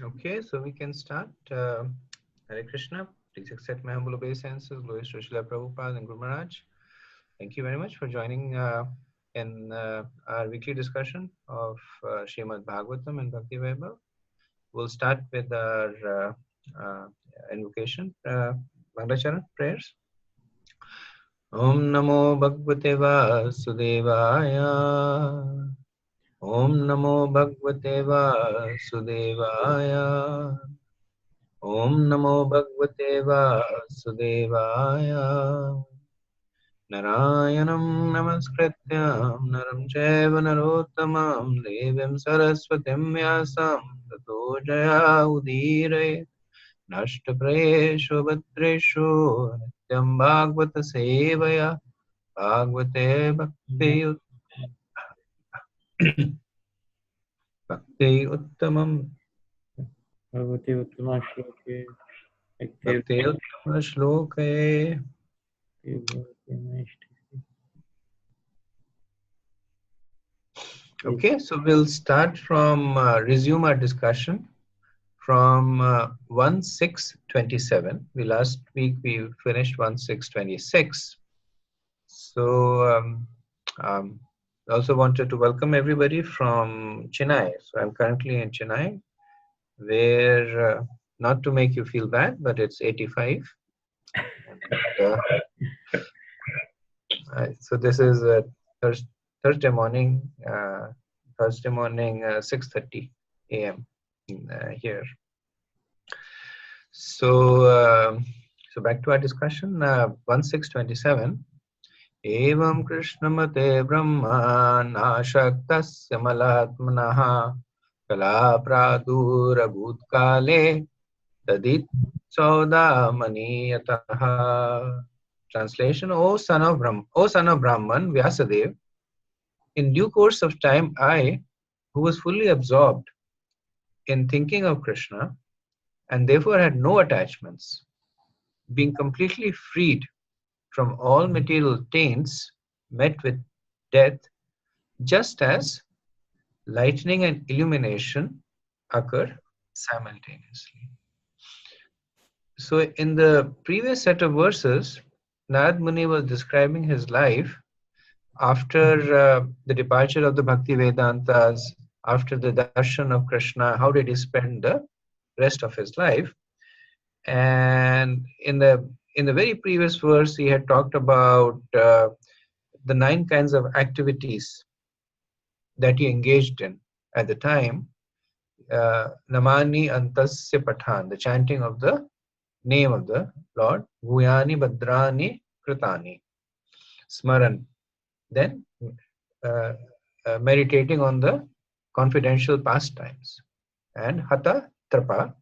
Okay, so we can start. Hare Krishna. Please accept my humble obeisances. Glories to Srila Prabhupada and Guru Maharaj. Thank you very much for joining in our weekly discussion of Srimad Bhagavatam and Bhakti Vaibhav. We'll start with our invocation, Mangalacharan prayers. Om Namo Bhagavate Vasudevaya. Om Namo Bhagavate Vasudevaya. Om Namo Bhagavate Vasudevaya. Narayanam Namaskrityam Naram Chaiva Narottamam Devim Saraswatim Vyasam Tato Jaya Udire Nashtaprayeshu Bhatreshu Nityam Bhagavata Sevaya Bhagavate Bhakti Uttamam Bhagavate Uttama Shloke Bhakti Uttama Shloke. Okay, so we'll start from resume our discussion from 1.6.27. Last week we finished 1.6.26. So also wanted to welcome everybody from Chennai. So I'm currently in Chennai, where not to make you feel bad, but it's 85. So this is Thursday morning, 6:30 a.m. Here. So back to our discussion. 1.6.27. Evam Krishnamate Brahma Nashaktasya Malatmanaha Kala Pradura Bhutkale Tadit Sauda Maniyataha. Translation: O son of Brahman, Vyasadev, in due course of time, I, who was fully absorbed in thinking of Krishna and therefore had no attachments, being completely freed from all material taints, met with death, just as lightning and illumination occur simultaneously. So in the previous set of verses, Narad Muni was describing his life after the departure of the Bhakti Vedantas, after the darshan of Krishna. How did he spend the rest of his life? And in the very previous verse, he had talked about the 9 kinds of activities that he engaged in at the time. Namani Antasya Pathan, the chanting of the name of the Lord. Guyani Bhadrani Kritani. Smaran. Then meditating on the confidential pastimes. And Hatha Trapa,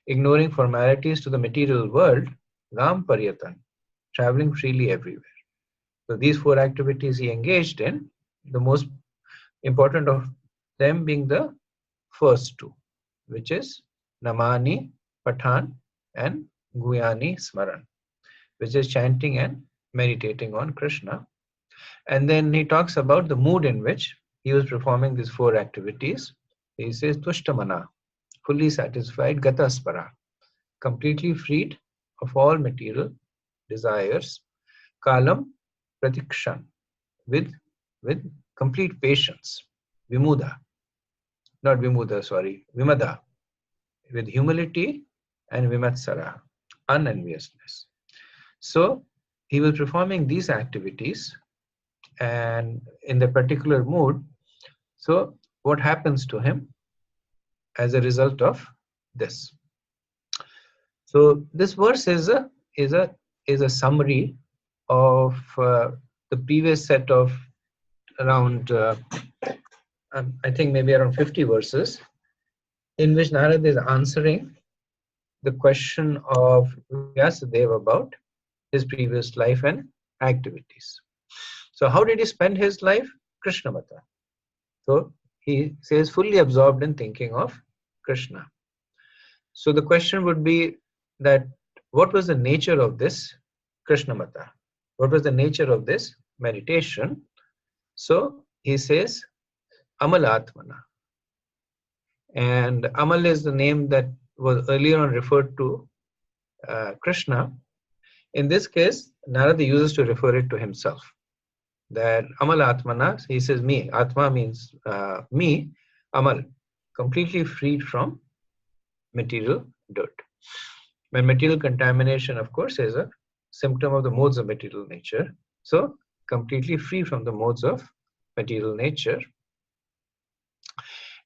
ignoring formalities to the material world. Ram Paryatan, traveling freely everywhere. So these 4 activities he engaged in, the most important of them being the first 2, which is Namani, Pathan, and Guyani Smaran, which is chanting and meditating on Krishna. And then he talks about the mood in which he was performing these 4 activities. He says Tushtamana, fully satisfied, Gataspara, completely freed of all material desires, Kalam Pratikshan, with complete patience, Vimada, with humility, and Vimatsara, unenviousness. So he was performing these activities and in the particular mood. So what happens to him as a result of this? So this verse is a summary of the previous set of around I think maybe around 50 verses, in which Narad is answering the question of Vyasadeva about his previous life and activities. So how did he spend his life? Krishnamata. So he says fully absorbed in thinking of Krishna. So the question would be that what was the nature of this Krishnamata? What was the nature of this meditation? So he says Amalatmana. And Amal is the name that was earlier on referred to Krishna. In this case, Narada uses to refer it to himself. That Amal Atmana, he says me. Atma means me. Amal, completely freed from material dirt. When material contamination, of course, is a symptom of the modes of material nature. So, completely free from the modes of material nature.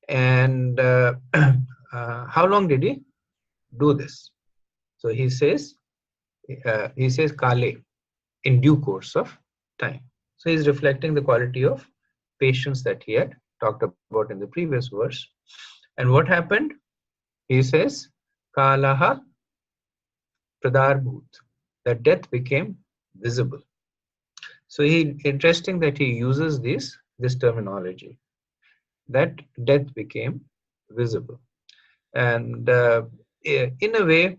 And how long did he do this? So he says Kale, in due course of time. So he's reflecting the quality of patience that he had talked about in the previous verse. And what happened? He says Kalaha Pradarbhut, that death became visible. So interesting that he uses this terminology, that death became visible. And in a way,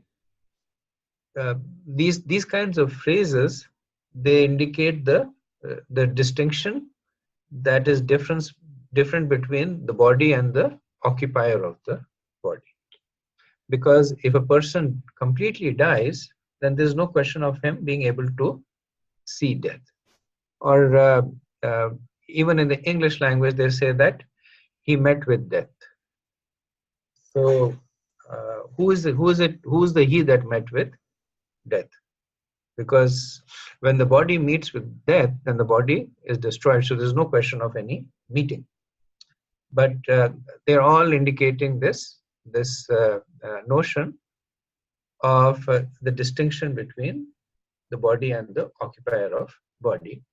these kinds of phrases, they indicate the distinction that is different between the body and the occupier of the body. Because if a person completely dies, then there's no question of him being able to see death. Or even in the English language, they say that he met with death. So who's the he that met with death? Because when the body meets with death, then the body is destroyed. So there's no question of any meeting. But they're all indicating this notion of the distinction between the body and the occupier of body.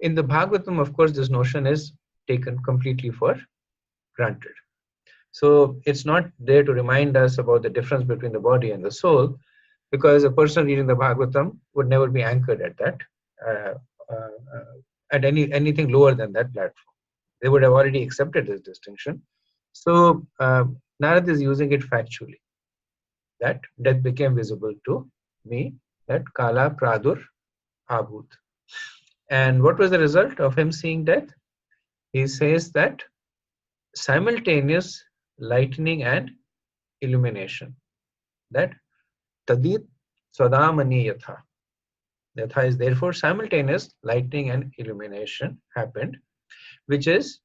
In the Bhagavatam, of course, this notion is taken completely for granted. So it's not there to remind us about the difference between the body and the soul, because a person reading the Bhagavatam would never be anchored at that, at anything lower than that platform. They would have already accepted this distinction. So Narad is using it factually, that death became visible to me, that Kala Pradur Abhut. And what was the result of him seeing death? He says that simultaneous lightning and illumination, that Tadit Swadamani Yatha. Yatha is therefore simultaneous lightning and illumination happened, which is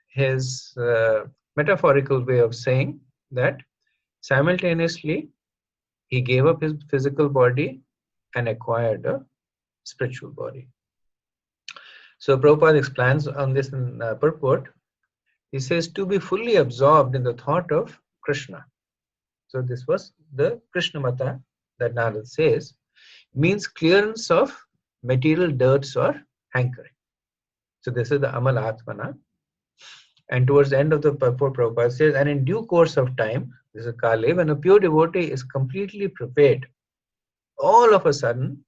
his metaphorical way of saying that simultaneously he gave up his physical body and acquired a spiritual body. So Prabhupada explains on this in purport. He says to be fully absorbed in the thought of Krishna. So this was the Krishnamata that Narad says, means clearance of material dirts or hankering. So this is the Amal Atmana. And towards the end of the purport, Prabhupada says, and in due course of time, this is Kale, when a pure devotee is completely prepared, all of a sudden,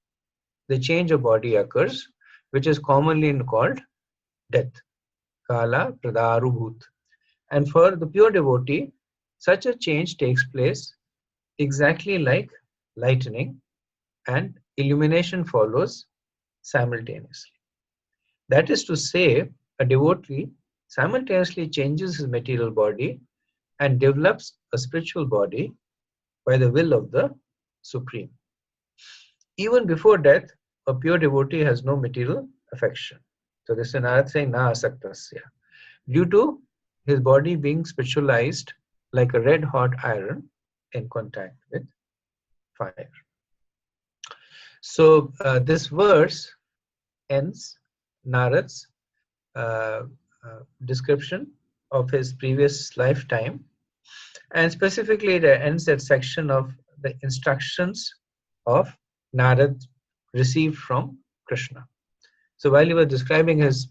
the change of body occurs, which is commonly called death. Kala Pradarubhut. And for the pure devotee, such a change takes place exactly like lightning, and illumination follows simultaneously. That is to say, a devotee simultaneously changes his material body and develops a spiritual body by the will of the Supreme. Even before death, a pure devotee has no material affection. So this is Narad saying, Na asaktasya. Due to his body being spiritualized like a red hot iron in contact with fire. So this verse ends Narad's description of his previous lifetime, and specifically it ends that section of the instructions of Narad received from Krishna. So while he was describing his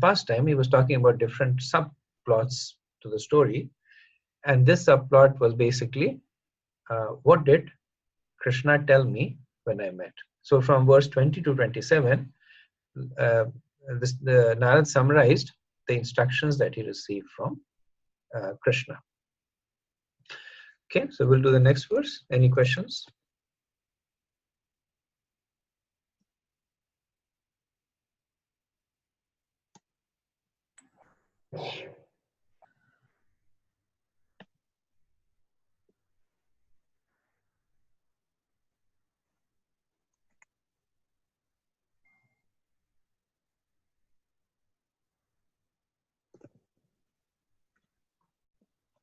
pastime, he was talking about different subplots to the story. And this subplot was basically, what did Krishna tell me when I met? So from verse 20 to 27, the Narad summarized the instructions that he received from Krishna. Okay, so we'll do the next verse. Any questions?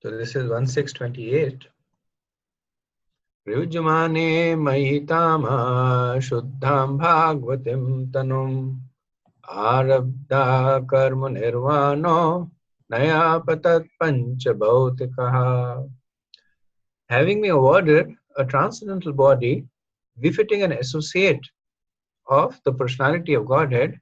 So this is 1628. Ryujamane Mahitama Shuddham Bhagavatim Tanum Arabdha Karma Nirvano Nayapatat Pancha Bhautikaha. Having been awarded a transcendental body befitting an associate of the personality of Godhead,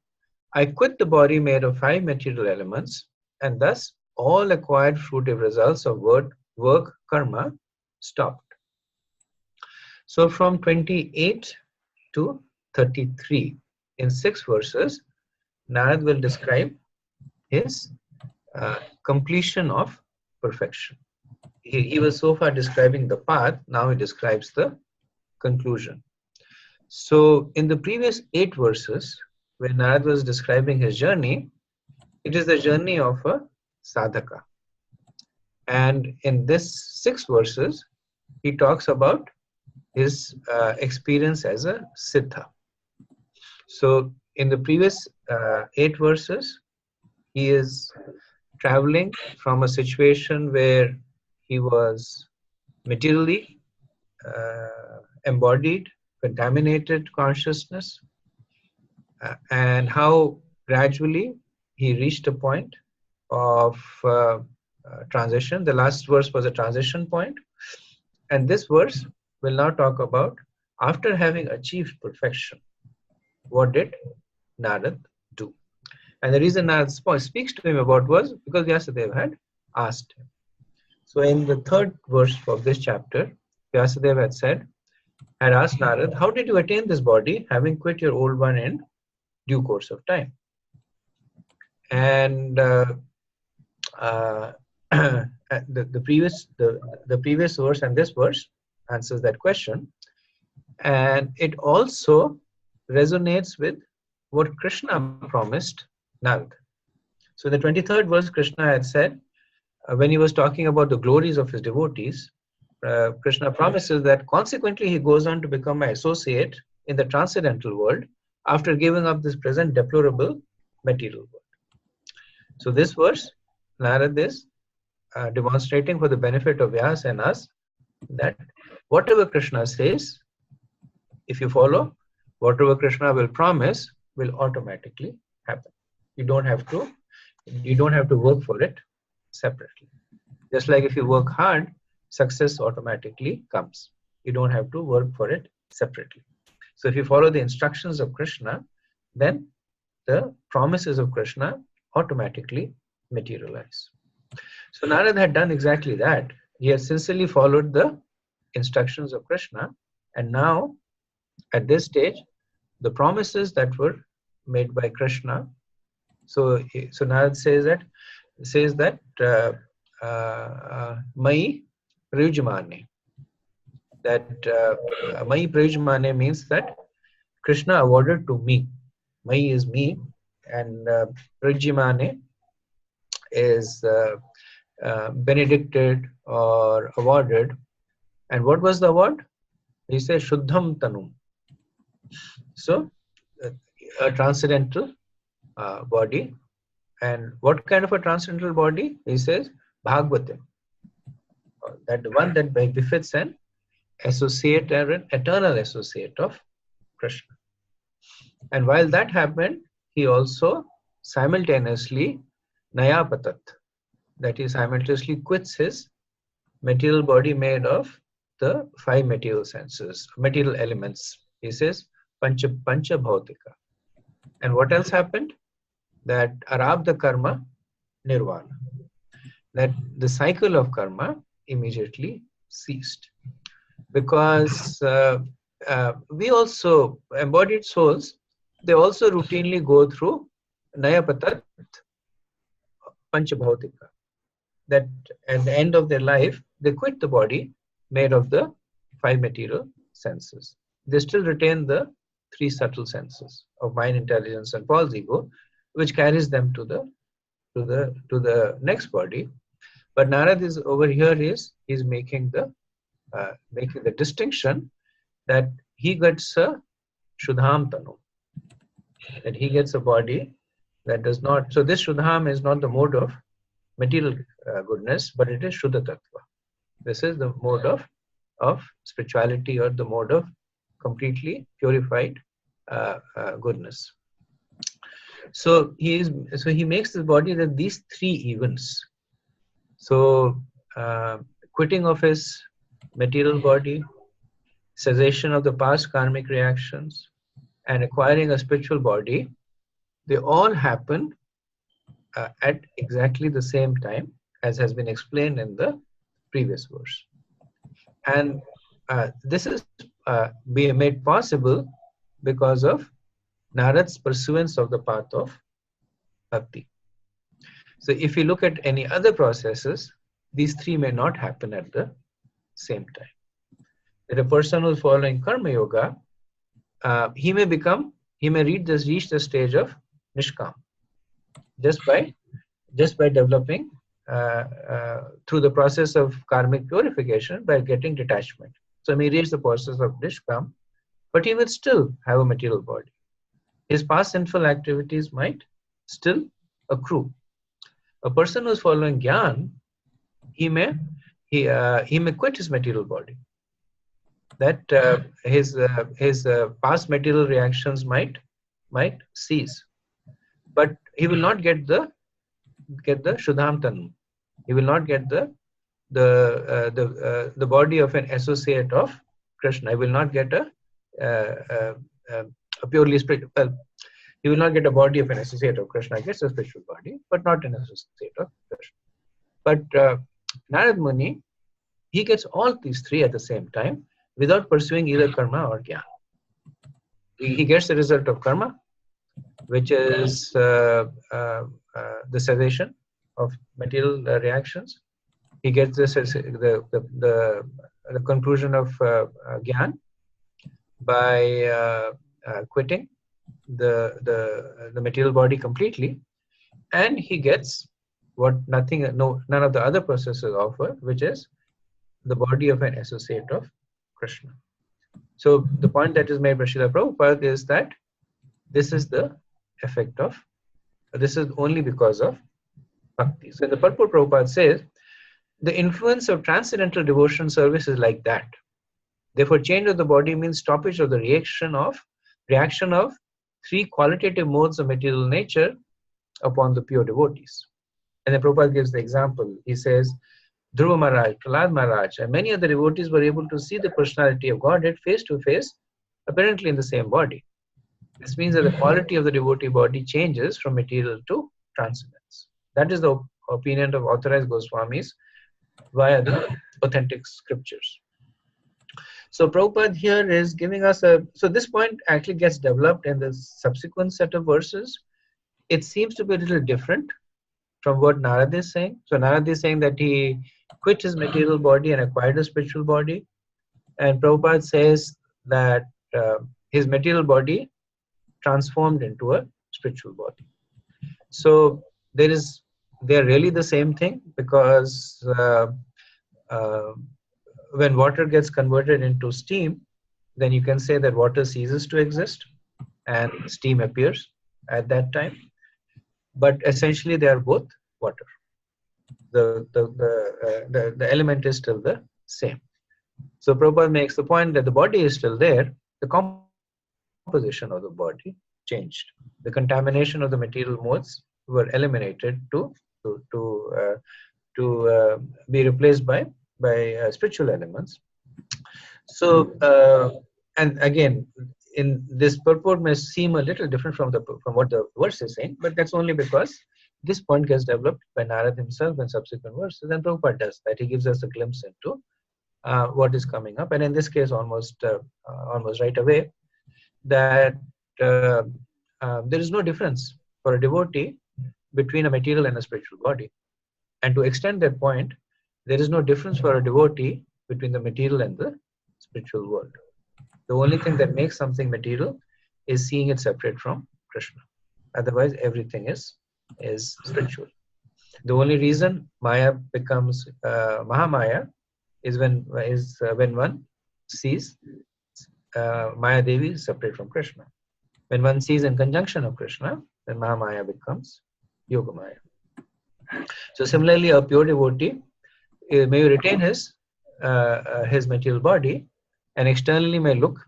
I quit the body made of 5 material elements, and thus all acquired fruitive results of work karma stopped. So from 28 to 33, in 6 verses, Narad will describe his completion of perfection. He was so far describing the path, now he describes the conclusion. So in the previous 8 verses, when Narad was describing his journey, it is the journey of a sadhaka. And in this 6 verses, he talks about his experience as a siddha. So in the previous 8 verses, he is traveling from a situation where he was materially embodied, contaminated consciousness, and how gradually he reached a point of transition. The last verse was a transition point, and this verse will now talk about, after having achieved perfection, what did Narad do? And the reason Narad speaks to him about was because Vyasadeva had asked him. So in the 3rd verse of this chapter, Vyasadeva had asked Narad, how did you attain this body, having quit your old one in due course of time? And the previous verse and this verse answers that question, and it also resonates with what Krishna promised Narad. So in the 23rd verse, Krishna had said, when he was talking about the glories of his devotees, Krishna promises that consequently he goes on to become my associate in the transcendental world after giving up this present deplorable material world. So this verse, Narad is demonstrating for the benefit of Vyas and us that whatever Krishna says, if you follow, whatever Krishna will promise will automatically happen. You don't have to work for it separately. Just like if you work hard, success automatically comes. You don't have to work for it separately. So if you follow the instructions of Krishna, then the promises of Krishna automatically materialize. So Narad had done exactly that. He had sincerely followed the instructions of Krishna, and now at this stage, the promises that were made by Krishna. So Narad says that Mai Prayujamane. That Mai Prayujamane means that Krishna awarded to me. Mai is me, and Prayujamane is benedicted or awarded. And what was the award? He says Shuddham Tanum. So a transcendental body. And what kind of a transcendental body? He says Bhagavatim. That the one that befits an associate or an eternal associate of Krishna. And while that happened, he also simultaneously Nayapatat, that he simultaneously quits his material body made of the 5 material senses, material elements. He says pancha bhautika. And what else happened? That arabdha karma nirvana. That the cycle of karma immediately ceased. Because we also, embodied souls, they also routinely go through nayapatat panchabhautika. That at the end of their life, they quit the body made of the 5 material senses. They still retain the 3 subtle senses of mind, intelligence, and false ego, which carries them to the next body. But Narad is over here is making the distinction that he gets a Shudham Tanu, that he gets a body that does not. So this Shudham is not the mode of material goodness, but it is Shuddha Tattva. This is the mode of spirituality, or the mode of completely purified goodness. So he makes this body that these 3 events. So quitting of his material body, cessation of the past karmic reactions, and acquiring a spiritual body, they all happen at exactly the same time, as has been explained in the previous verse. And this is being made possible because of Narad's pursuance of the path of bhakti. So if you look at any other processes, these 3 may not happen at the same time. That a person who is following karma yoga, he may reach the stage of nishkam just by developing through the process of karmic purification, by getting detachment. So he may reach the process of nishkam, but he will still have a material body. His past sinful activities might still accrue. A person who is following Gyan, he may quit his material body. That his past material reactions might cease, but he will not get the Shudham Tanu. He will not get the body of an associate of Krishna. He will not get a purely spiritual. Well, he will not get a body of an associate of Krishna. He gets a spiritual body, but not an associate of Krishna. But Narad Muni, he gets all these 3 at the same time without pursuing either karma or jnana. He gets the result of karma, which is the cessation of material reactions. He gets the conclusion of Gyan by quitting the material body completely, and he gets what none of the other processes offer, which is the body of an associate of Krishna. So the point that is made by Srila Prabhupada is that this is the effect of, this is only because of bhakti. So in the purport, Prabhupada says, the influence of transcendental devotion service is like that. Therefore, change of the body means stoppage of the reaction of 3 qualitative modes of material nature upon the pure devotees. And then Prabhupada gives the example. He says, Dhruva Maharaj, Prahlad Maharaj, and many other devotees were able to see the personality of Godhead face to face, apparently in the same body. This means that the quality of the devotee body changes from material to transcendence. That is the opinion of authorized Goswamis via the authentic scriptures. So Prabhupada here is giving us so this point actually gets developed in the subsequent set of verses. It seems to be a little different from what Narad is saying. So Narad is saying that he quit his material body and acquired a spiritual body. And Prabhupada says that his material body transformed into a spiritual body. So they're really the same thing, because when water gets converted into steam, then you can say that water ceases to exist and steam appears at that time. But essentially, they are both water. The element is still the same. So Prabhupada makes the point that the body is still there. The composition of the body changed. The contamination of the material modes were eliminated to be replaced by spiritual elements. So, and again, in this purport may seem a little different from what the verse is saying, but that's only because this point gets developed by Narad himself in subsequent verses, and Prabhupada does that. He gives us a glimpse into what is coming up, and in this case, almost right away, that there is no difference for a devotee between a material and a spiritual body. And to extend that point, there is no difference for a devotee between the material and the spiritual world. The only thing that makes something material is seeing it separate from Krishna. Otherwise, everything is spiritual. The only reason Maya becomes Mahamaya is when one sees Maya Devi separate from Krishna. When one sees in conjunction of Krishna, then Mahamaya becomes Yogamaya. So similarly, a pure devotee may retain his material body, and externally may look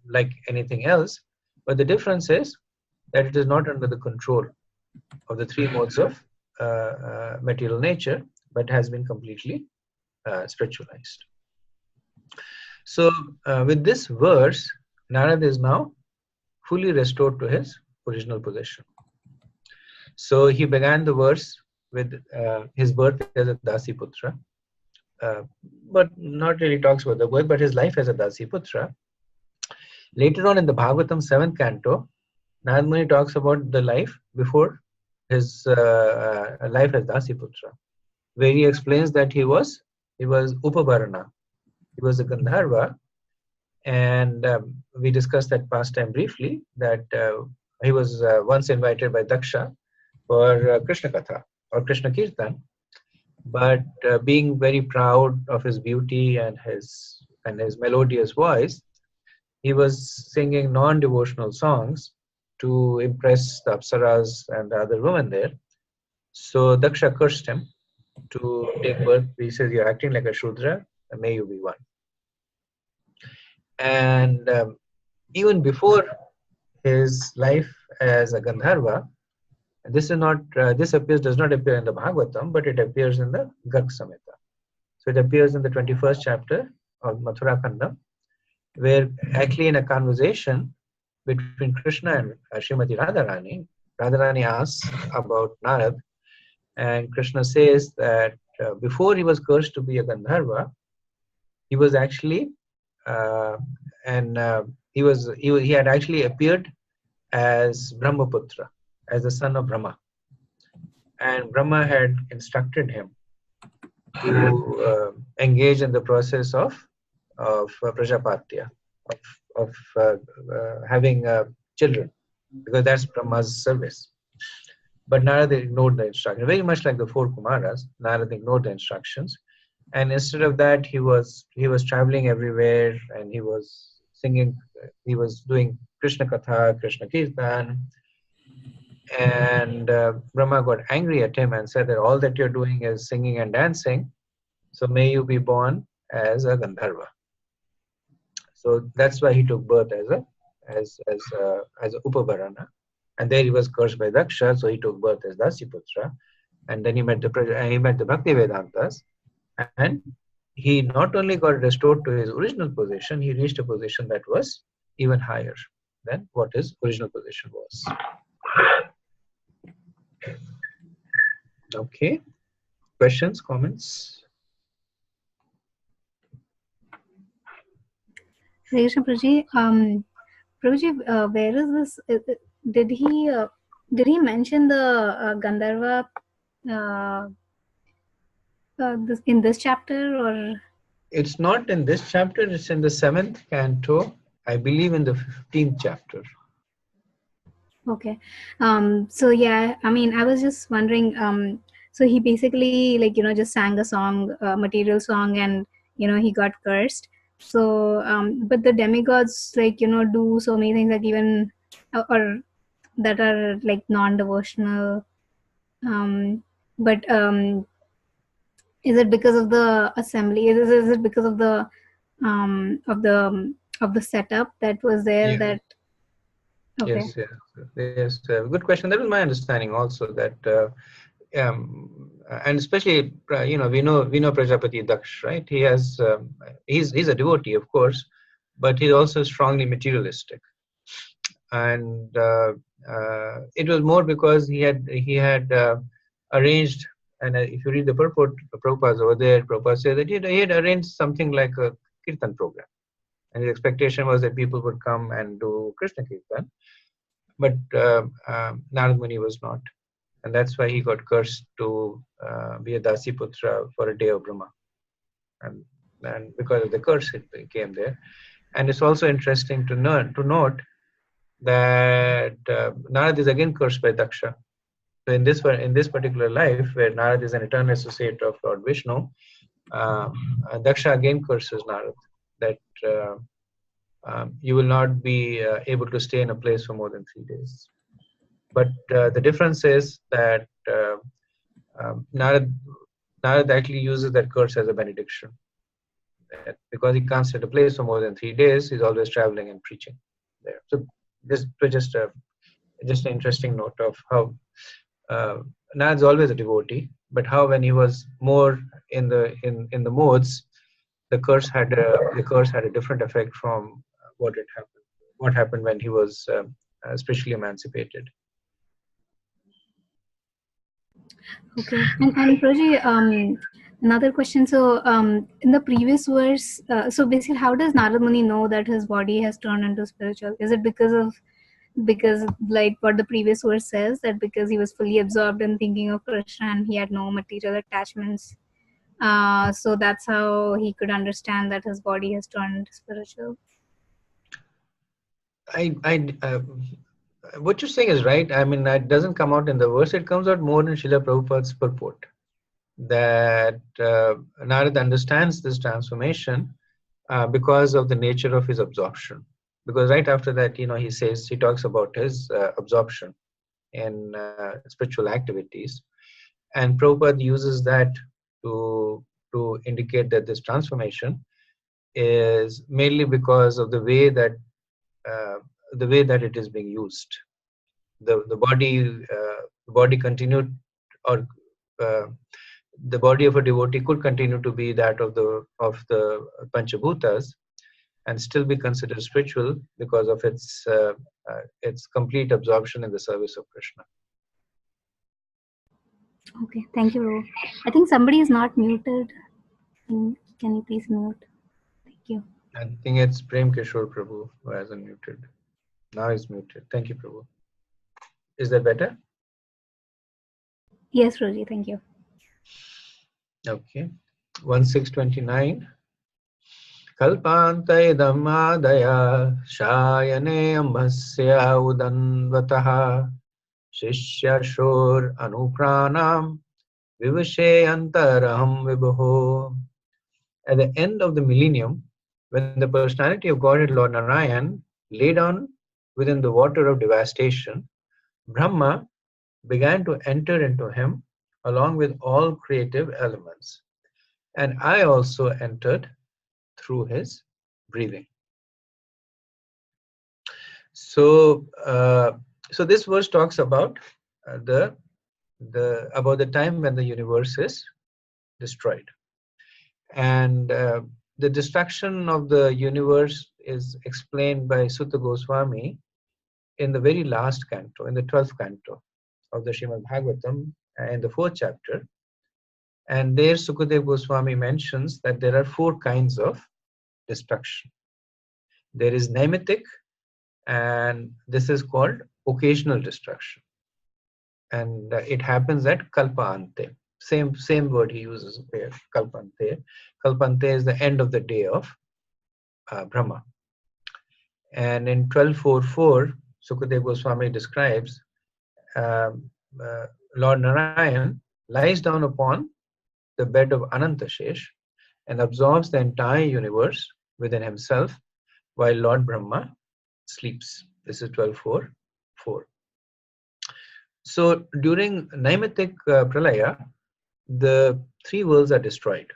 like anything else, but the difference is that it is not under the control of the three modes of material nature, but has been completely spiritualized. So with this verse, Narad is now fully restored to his original position. So he began the verse with his birth as a Dasi Putra, but not really talks about the birth, but his life as a Dasi Putra. Later on in the Bhagavatam 7th canto, Narad Muni talks about the life before his life as Dasi Putra, where he explains that he was Upavarana, he was a Gandharva, and we discussed that past time briefly, that he was once invited by Daksha for Krishna Katha or Krishna Kirtan, but being very proud of his beauty and his melodious voice, he was singing non-devotional songs to impress the Apsaras and the other women there. So Daksha cursed him to take birth. He says, "You're acting like a Shudra, and may you be one." And even before his life as a Gandharva, this does not appear in the Bhagavatam, but it appears in the Garg Samhita. So it appears in the 21st chapter of Mathura Kandam, where actually in a conversation between Krishna and Srimati Radharani asks about Narad, and Krishna says that before he was cursed to be a Gandharva, he was actually he had actually appeared as Brahmaputra, as the son of Brahma, and Brahma had instructed him to engage in the process of Prajapatya, of having children, because that's Brahma's service. But Narada ignored the instruction. Very much like the four Kumaras, Narada ignored the instructions, and instead of that, he was traveling everywhere, and he was singing. He was doing Krishna Katha, Krishna Kirtan, and Brahma got angry at him and said that all that you're doing is singing and dancing, so may you be born as a Gandharva. So that's why he took birth as a Upavarana, and there he was cursed by Daksha, so he took birth as Dasiputra, and then he met the Bhakti Vedantas, and he not only got restored to his original position, he reached a position that was even higher than what his original position was. Okay, questions, comments? Prabhuji, where is this? Did he mention the Gandharva in this chapter, or? It's not in this chapter. It's in the 7th canto, I believe, in the 15th chapter. Okay. So yeah, I mean, I was just wondering. So he basically just sang a song, material song, and he got cursed. So but the demigods do so many things that even or that are like non-devotional. But is it because of the assembly? Is it because of the setup that was there? Yeah. That okay. Yes. Good question. That was my understanding also, that and especially we know Prajapati Daksh, right? He has he's a devotee, of course, but he's also strongly materialistic, and it was more because he had arranged. And if you read the purport, Prabhupada over there, Prabhupada said that he had arranged something like a kirtan program, and his expectation was that people would come and do Krishna kirtan, but Narad Muni was not, and that's why he got cursed to be a Dasi Putra for a day of Brahma, and because of the curse it came there. And it's also interesting to note that Narad is again cursed by Daksha. So in this particular life, where Narad is an eternal associate of Lord Vishnu, Daksha again curses Narad that you will not be able to stay in a place for more than 3 days. But the difference is that Narad actually uses that curse as a benediction. Because he can't stay at a place for more than 3 days, he's always traveling and preaching there. So this was just an interesting note of how Narad's always a devotee, but how when he was more in the modes, the curse had a different effect from what happened when he was spiritually emancipated. Okay, and Proji, another question. So, in the previous verse, so basically, how does Narad Muni know that his body has turned into spiritual? Is it because like what the previous verse says, that because he was fully absorbed in thinking of Krishna and he had no material attachments, so that's how he could understand that his body has turned into spiritual? What you're saying is right. I mean, it doesn't come out in the verse. It comes out more in Srila Prabhupada's purport, that Narad understands this transformation because of the nature of his absorption. Because right after that, he talks about his absorption in spiritual activities, and Prabhupada uses that to indicate that this transformation is mainly because of the way that it is being used. The body continued, or the body of a devotee could continue to be that of the Panchabhutas and still be considered spiritual because of its complete absorption in the service of Krishna. Okay, thank you. I think somebody is not muted. Can you please mute? Thank you. I think it's Prem Kishore Prabhu who hasn't muted. Now he's muted. Thank you, Prabhu. Is that better? Yes, Roji, thank you. Okay. 1629. Kalpanta idam adaya shayane ambhasya udanvataha shishya shor anupranam vivashe antaraham vibho. At the end of the millennium, when the personality of Godhead Lord Narayan lay down within the water of devastation, Brahma began to enter into him along with all creative elements. And I also entered through his breathing. So this verse talks about about the time when the universe is destroyed, and the destruction of the universe is explained by Sutta Goswami in the very last canto, in the 12th canto of the Srimad Bhagavatam, in the 4th chapter. And there Sukadeva Goswami mentions that there are 4 kinds of destruction. There is naimittic, and this is called occasional destruction. And it happens at Kalpante. Same word he uses there, Kalpante. Kalpante is the end of the day of Brahma. And in 12.4.4, Sukadeva Goswami describes Lord Narayan lies down upon the bed of Anantashesh and absorbs the entire universe within himself while Lord Brahma sleeps. This is 12.4.4. So during naimittic pralaya, the 3 worlds are destroyed.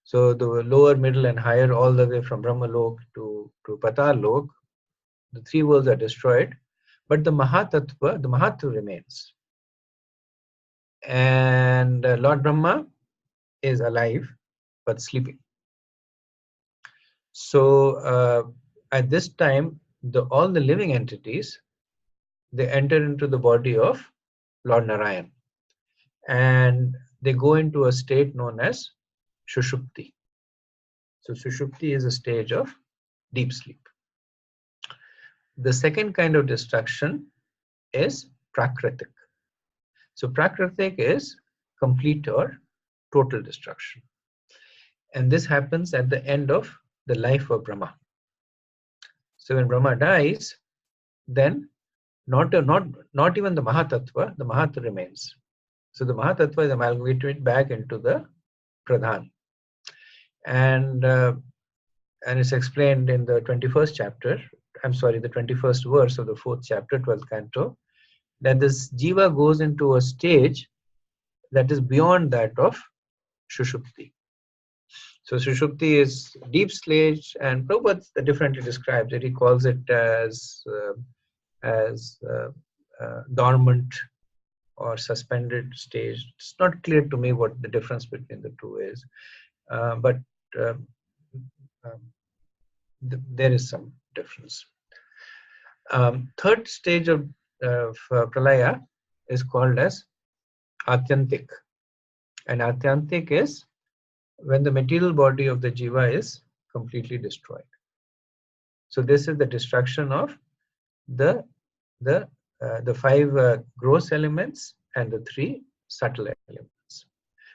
So the lower, middle, and higher, all the way from Brahma Lok to Patal Lok, the 3 worlds are destroyed, but the Mahatattva, the Mahatma remains. and Lord Brahma is alive but sleeping. So at this time, all the living entities, they enter into the body of Lord Narayan, and they go into a state known as Shushupti. So Shushupti is a stage of deep sleep. The second kind of destruction is Prakritik. So Prakritik is complete or total destruction. And this happens at the end of the life of Brahma. So when Brahma dies, then not even the Mahatattva, the Mahatattva remains. So the Mahatattva is amalgamated back into the Pradhan. And it's explained in the 21st chapter, the 21st verse of the 4th chapter, 12th canto, that this jiva goes into a stage that is beyond that of Shushupti. So Shushupti is deep stage, and Prabhupada differently describes it. He calls it as dormant or suspended stage. It's not clear to me what the difference between the two is, but there is some difference. Third stage of Pralaya is called as Atyantik. And Atyantik is when the material body of the jiva is completely destroyed. So this is the destruction of the 5 gross elements and the 3 subtle elements.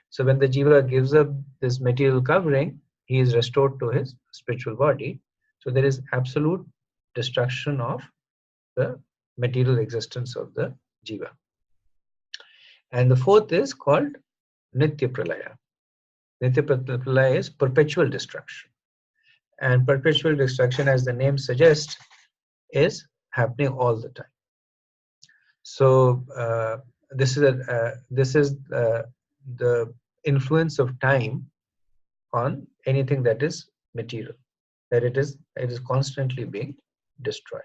So when the jiva gives up this material covering, he is restored to his spiritual body. So there is absolute destruction of the material existence of the jiva. And the fourth is called Nitya Pralaya. Nitya Pralaya is perpetual destruction. And perpetual destruction, as the name suggests, is happening all the time. So this is the influence of time on anything that is material, that it is constantly being destroyed.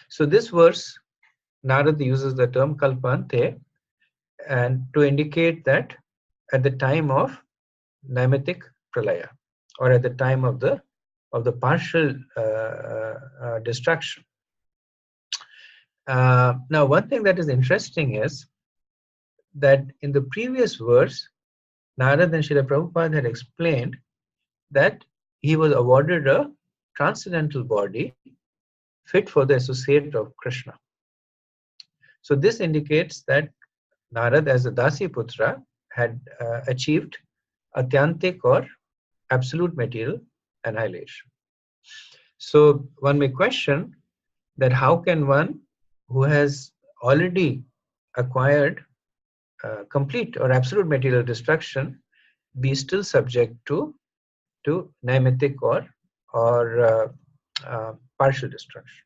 So this verse, Narad uses the term Kalpante, and to indicate that at the time of Naimatik Pralaya, or at the time of the partial destruction. Now, one thing that is interesting is that in the previous verse, Narad and Srila Prabhupada had explained that he was awarded a transcendental body fit for the associate of Krishna. So this indicates that Narad, as a Dasi Putra, had achieved Atyantik or absolute material annihilation. So one may question that how can one who has already acquired complete or absolute material destruction be still subject to naimatic or partial destruction,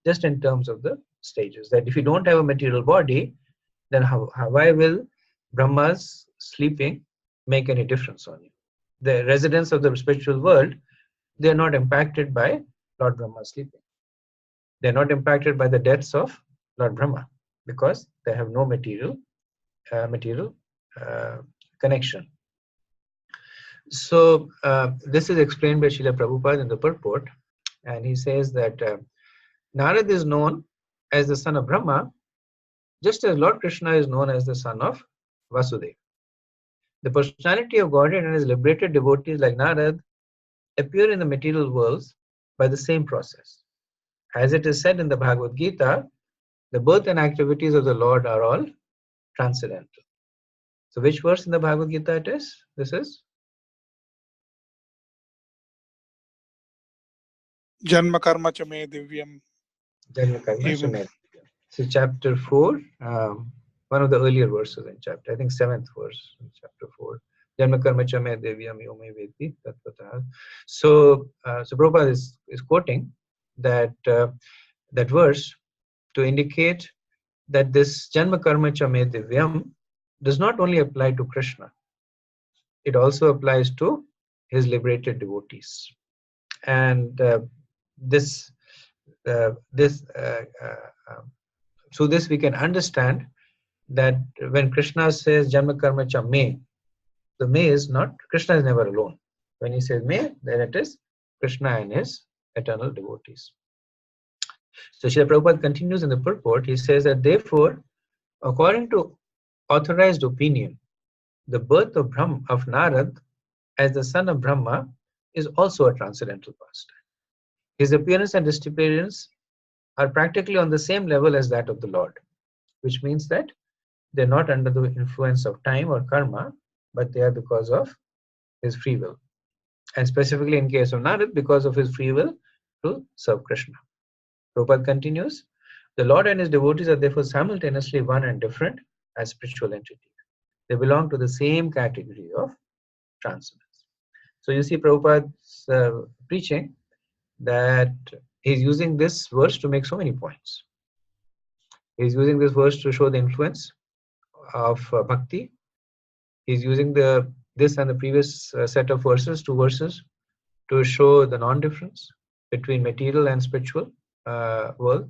just in terms of the stages. That if you don't have a material body, then why will Brahma's sleeping make any difference on you? The residents of the spiritual world, they are not impacted by Lord Brahma sleeping. They are not impacted by the deaths of Lord Brahma because they have no material connection. So this is explained by Srila Prabhupada in the purport, and he says that Narad is known as the son of Brahma, just as Lord Krishna is known as the son of Vasudeva. The personality of Godhead and his liberated devotees like Narad appear in the material worlds by the same process. As it is said in the Bhagavad Gita, the birth and activities of the Lord are all transcendental. So which verse in the Bhagavad Gita it is? This is? Janma karma cha me divyam. Janma karma cha me divyam. So chapter 4, one of the earlier verses in chapter, I think 7th verse in chapter 4. Janma karma cha me divyam yo me veti tatvatah. So Prabhupada is quoting that verse to indicate that this Janma karma cha me divyam does not only apply to Krishna, it also applies to his liberated devotees. And through this we can understand that when Krishna says Janma Karma Cha Me, the Me is not, Krishna is never alone. When he says Me, then it is Krishna and his eternal devotees. So Srila Prabhupada continues in the purport, he says that therefore, according to authorized opinion, the birth of Narad as the son of Brahma is also a transcendental pastime. His appearance and disappearance are practically on the same level as that of the Lord, which means that they're not under the influence of time or karma, but they are because of his free will. And specifically in case of Narad, because of his free will to serve Krishna. Prabhupada continues, the Lord and his devotees are therefore simultaneously one and different as spiritual entities. They belong to the same category of transcendence. So you see Prabhupada's preaching that he's using this verse to make so many points. He's using this verse to show the influence of bhakti. He's using this and the previous set of verses, two verses, to show the non-difference between material and spiritual world.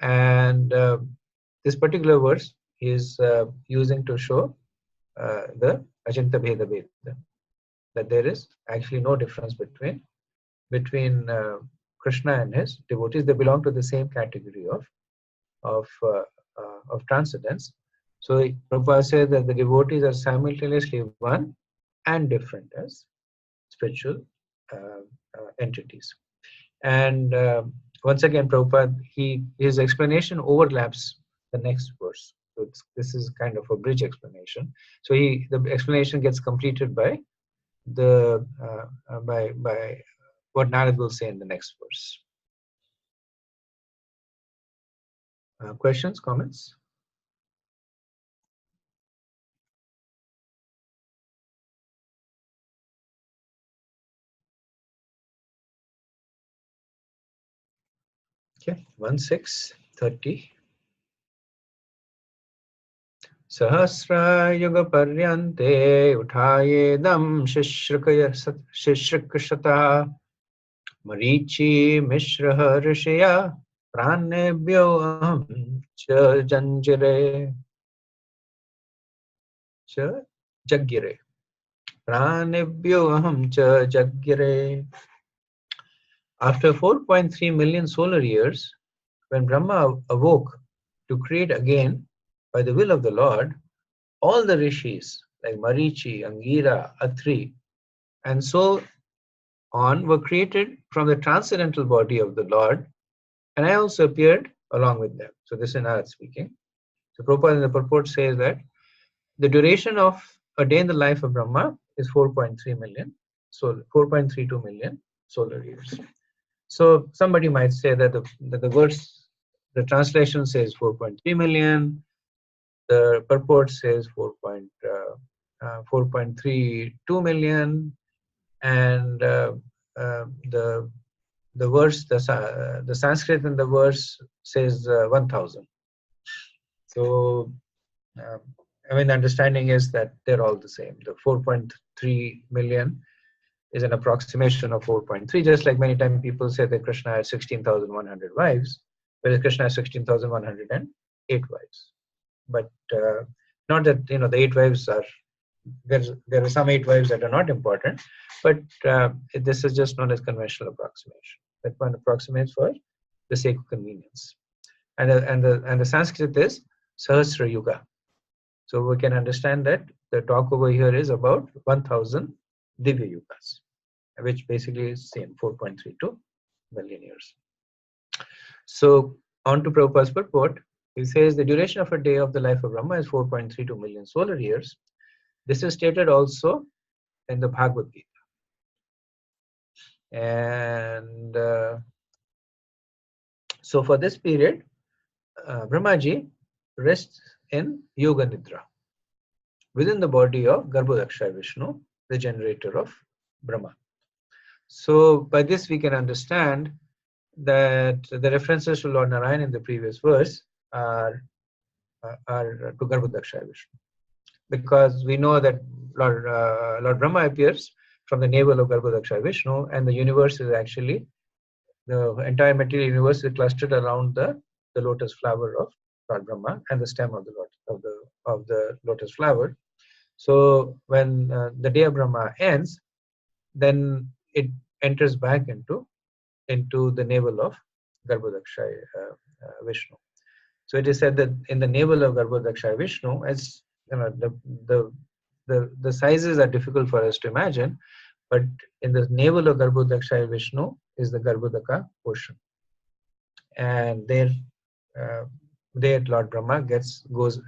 And this particular verse is using to show the Ajanta Bheda Bheda, that there is actually no difference between Krishna and his devotees. They belong to the same category of transcendence. So Prabhupada says that the devotees are simultaneously one and different as spiritual entities. And once again, Prabhupada, his explanation overlaps the next verse. So this is kind of a bridge explanation. So the explanation gets completed by by what Narad will say in the next verse. Questions, comments? Okay, 1630. Sahasra yuga paryante uthayedam shishrikshata marichi mishra rishya pranebhyo aham cha janjire cha jaggire pranebhyo aham cha jaggire. After 4.3 million solar years, when Brahma awoke to create again by the will of the Lord, all the rishis like Marichi, Angira, Atri, and so on were created from the transcendental body of the Lord, and I also appeared along with them. So this is Narad speaking. So Prabhupada in the purport says that the duration of a day in the life of Brahma is 4.3 million, so 4.32 million solar years. So somebody might say that the verse, the translation says 4.3 million, the purport says 4.32 million, and the verse, the Sanskrit in the verse says 1,000. So I mean, the understanding is that they're all the same. The 4.3 million is an approximation of 4.3, just like many times people say that Krishna has 16,100 wives, whereas Krishna has 16,108 wives. But not that, the 8 wives are, there are some 8 wives that are not important, but this is just known as conventional approximation. That one approximates for the sake of convenience. And the Sanskrit is Sahasra Yuga. So we can understand that the talk over here is about 1,000 Divya Yugas, which basically is same 4.32 million years. So on to Prabhupada's purport, he says the duration of a day of the life of Brahma is 4.32 million solar years. This is stated also in the Bhagavad Gita. And so for this period, Brahmaji rests in Yoga Nidra within the body of Garbhodaksha Vishnu, the generator of Brahma. So by this we can understand that the references to Lord Narayan in the previous verse are to Garbhodaksha Vishnu, because we know that Lord Brahma appears from the navel of Garbhodaksha Vishnu, and the universe is actually, the entire material universe is clustered around the lotus flower of Lord Brahma, and the stem of the lotus flower. So when the day of Brahma ends, then it enters back into the navel of Garbhodakshaya Vishnu. So it is said that in the navel of Garbhodakshaya Vishnu, as you know, the sizes are difficult for us to imagine, but in the navel of Garbhodakshaya Vishnu is the Garbhodaka ocean, and there Lord Brahma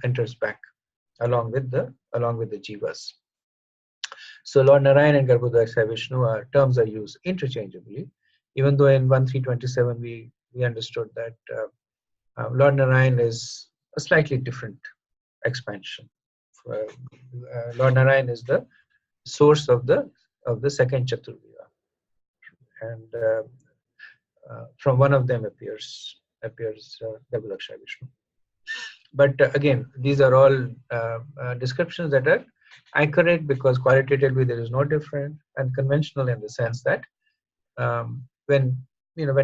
enters back along with the jivas. So Lord Narayan and Garbhodakshaya Vishnu terms are used interchangeably, even though in 1.3.27 we understood that Lord Narayan is a slightly different expansion. Lord Narayan is the source of the second Chaturveda, and from one of them appears Garbhodakshaya Vishnu. But again, these are all descriptions that are accurate because qualitatively there is no difference, and conventional in the sense that when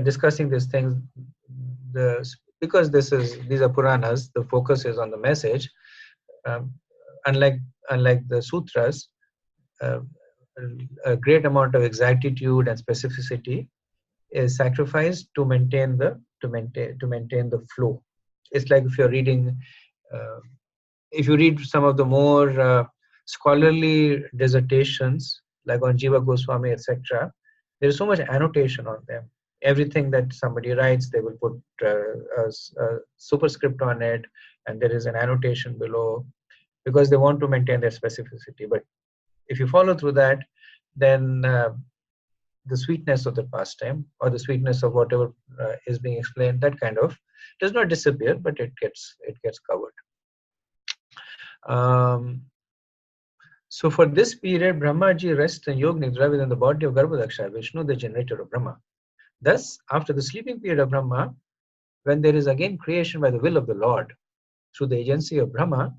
discussing these things, because these are Puranas, the focus is on the message. Unlike the sutras, a great amount of exactitude and specificity is sacrificed to maintain the flow. It's like if you're reading, if you read some of the more scholarly dissertations, like on Jiva Goswami, etc., there is so much annotation on them. Everything that somebody writes, they will put a superscript on it, and there is an annotation below, because they want to maintain their specificity. But if you follow through that, then the sweetness of the pastime, or the sweetness of whatever is being explained, that kind of does not disappear, but it gets covered. So for this period, Brahmaji rests in Yog Nidra within the body of Garbhodakshaya Vishnu, the generator of Brahma. Thus, after the sleeping period of Brahma, when there is again creation by the will of the Lord, through the agency of Brahma,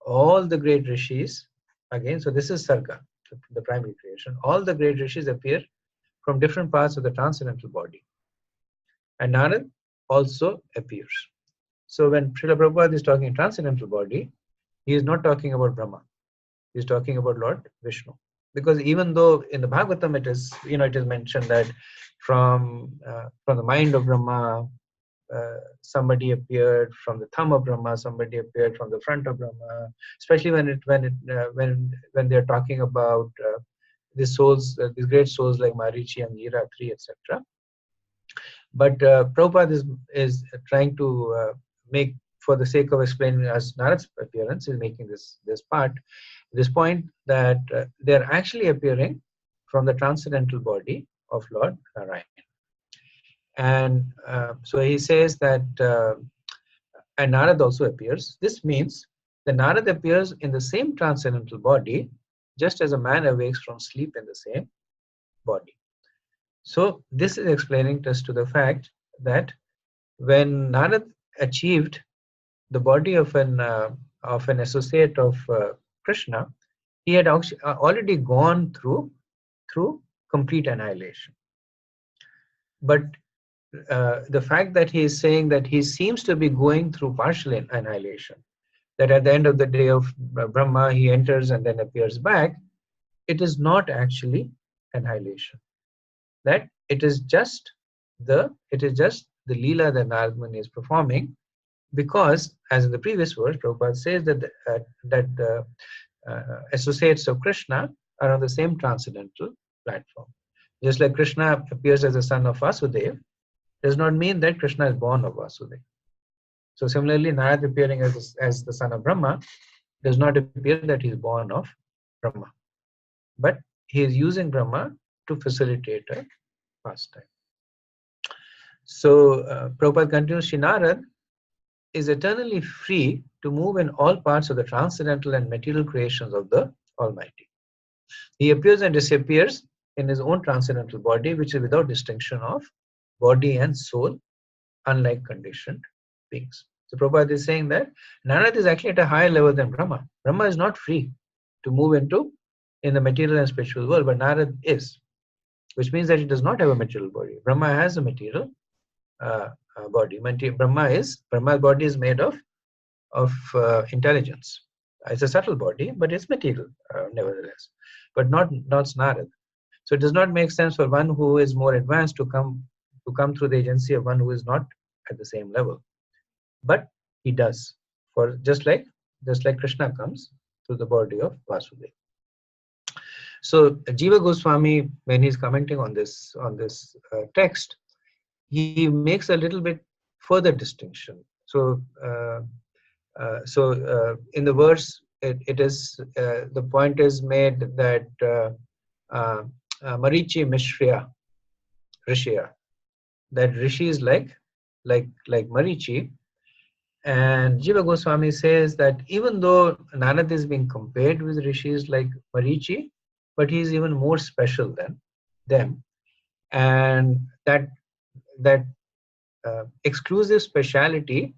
all the great rishis, again, so this is Sarga, the primary creation, all the great rishis appear from different parts of the transcendental body. And Narad also appears. So when Srila Prabhupada is talking transcendental body, he is not talking about Brahma. He is talking about Lord Vishnu. Because even though in the Bhagavatam it is mentioned that from the mind of Brahma, somebody appeared, from the thumb of Brahma somebody appeared, from the front of Brahma, especially when they are talking about these souls, these great souls like Marichi, Angira, Tri, etc. But Prabhupada is trying to make, for the sake of explaining as Narad's appearance, is making this point that they are actually appearing from the transcendental body of Lord Narayan. And so he says that, and Narad also appears. This means that Narad appears in the same transcendental body, just as a man awakes from sleep in the same body. So this is explaining us to the fact that when Narad achieved the body of an associate of Krishna, he had already gone through complete annihilation. But the fact that he is saying that he seems to be going through partial annihilation, that at the end of the day of Brahma he enters and then appears back, it is not actually annihilation. That it is just the Leela that Narad Muni is performing, because as in the previous verse, Prabhupada says that the associates of Krishna are on the same transcendental platform. Just like Krishna appears as the son of Vasudeva, does not mean that Krishna is born of Vasudeva. So similarly, Narad appearing as the son of Brahma does not appear that he is born of Brahma, but he is using Brahma to facilitate a pastime. So Prabhupada continues, Narad is eternally free to move in all parts of the transcendental and material creations of the Almighty. He appears and disappears in his own transcendental body, which is without distinction of body and soul, unlike conditioned beings. So Prabhupada is saying that Narad is actually at a higher level than Brahma. Brahma is not free to move in the material and spiritual world, but Narad is, which means that he does not have a material body. Brahma has a material body. Brahma's body is made of intelligence. It's a subtle body, but it's material nevertheless, but not Narad. So it does not make sense for one who is more advanced to come through the agency of one who is not at the same level. But he does, for just like Krishna comes through the body of Vasudeva. So Jiva Goswami, when he's commenting on this text, he makes a little bit further distinction. So in the verse, it is the point is made that Marichi Mishriya Rishya, that Rishi is like Marichi, and Jiva Goswami says that even though Narad is being compared with rishis like Marichi, but he is even more special than them, and that exclusive speciality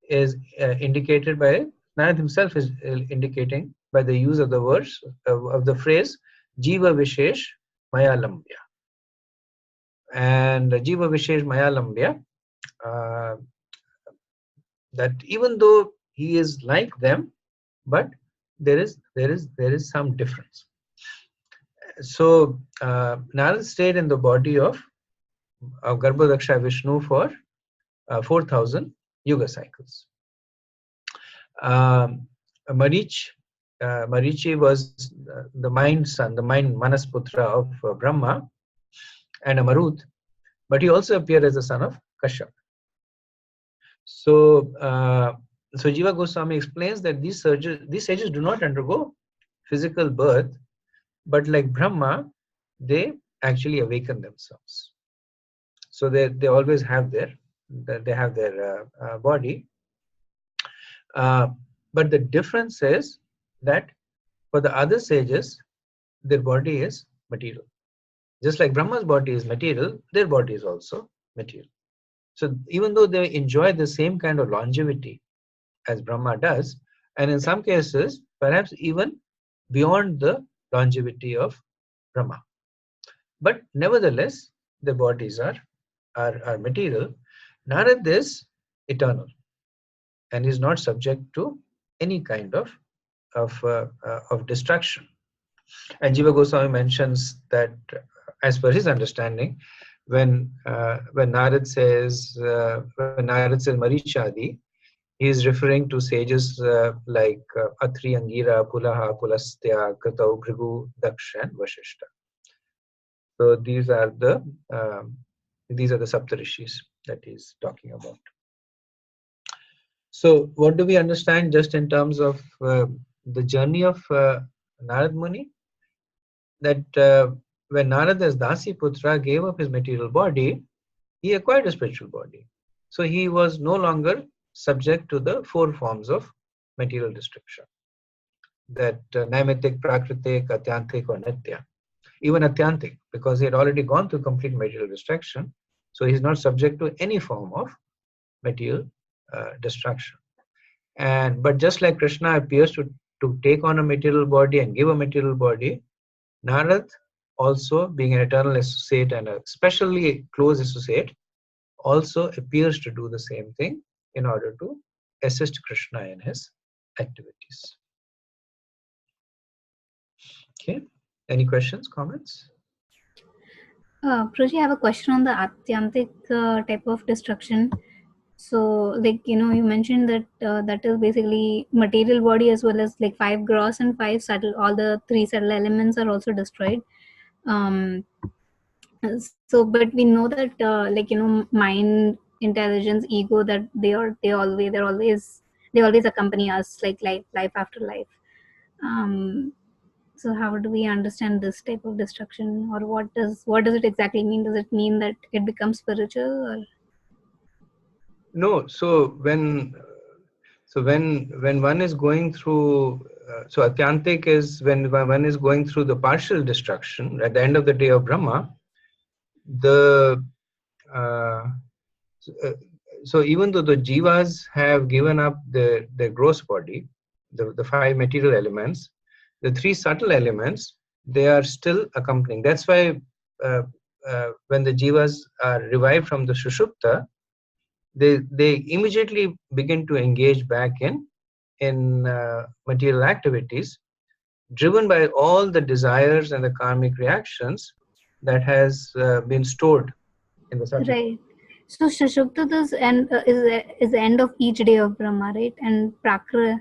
is indicated by Narad himself, is indicating by the use of the words of the phrase Jiva Vishesh Maya Lambya. And Jiva Vishesh Maya Lambya, that even though he is like them, but there is some difference. So Narad stayed in the body of Garbhodaksha Vishnu for 4,000 yuga cycles. Marichi was the mind son, the mind Manasputra of Brahma and a Marut, but he also appeared as the son of Kashyap. So Jiva Goswami explains that these sages do not undergo physical birth, but like Brahma, they actually awaken themselves. So they always have their body. But the difference is that for the other sages, their body is material. Just like Brahma's body is material, their body is also material. So even though they enjoy the same kind of longevity as Brahma does, and in some cases, perhaps even beyond the longevity of Brahma, but nevertheless, their bodies are material. Narad is eternal and is not subject to any kind of destruction. And Jiva Goswami mentions that, as per his understanding, when Narad says Marichadi, he is referring to sages like Atri, Angira, Pulaha, Pulastya, Kratau, Bhrigu, Daksh, and Vashishta. So these are the Saptarishis that he's talking about. So what do we understand just in terms of the journey of Narad Muni? That when Narad as Dasi Putra gave up his material body, he acquired a spiritual body. So he was no longer subject to the four forms of material destruction. That Naimitic, Prakritik, Atyantik or Nitya. Even Atyantik, because he had already gone through complete material destruction. So he is not subject to any form of material destruction. But just like Krishna appears to take on a material body and give a material body, Narad, also being an eternal associate and a especially close associate, also appears to do the same thing in order to assist Krishna in his activities. Okay, any questions, comments? Prajy, I have a question on the Atyantik type of destruction. So, like, you mentioned that that is basically material body as well as like 5 gross and 5 subtle, all the 3 subtle elements are also destroyed. So, but we know that mind, intelligence, ego, that they always accompany us like life after life. So how do we understand this type of destruction, or what does it exactly mean? Does it mean that it becomes spiritual, or? No. So when one is going through, so Atyantik is when one is going through the partial destruction at the end of the day of Brahma. So even though the jivas have given up their gross body, the 5 material elements, the 3 subtle elements, they are still accompanying. That's why when the jivas are revived from the Sushupta, they immediately begin to engage back in material activities, driven by all the desires and the karmic reactions that has been stored in the subject. Right. So Shashukta is the end of each day of Brahma, right? And Prakrita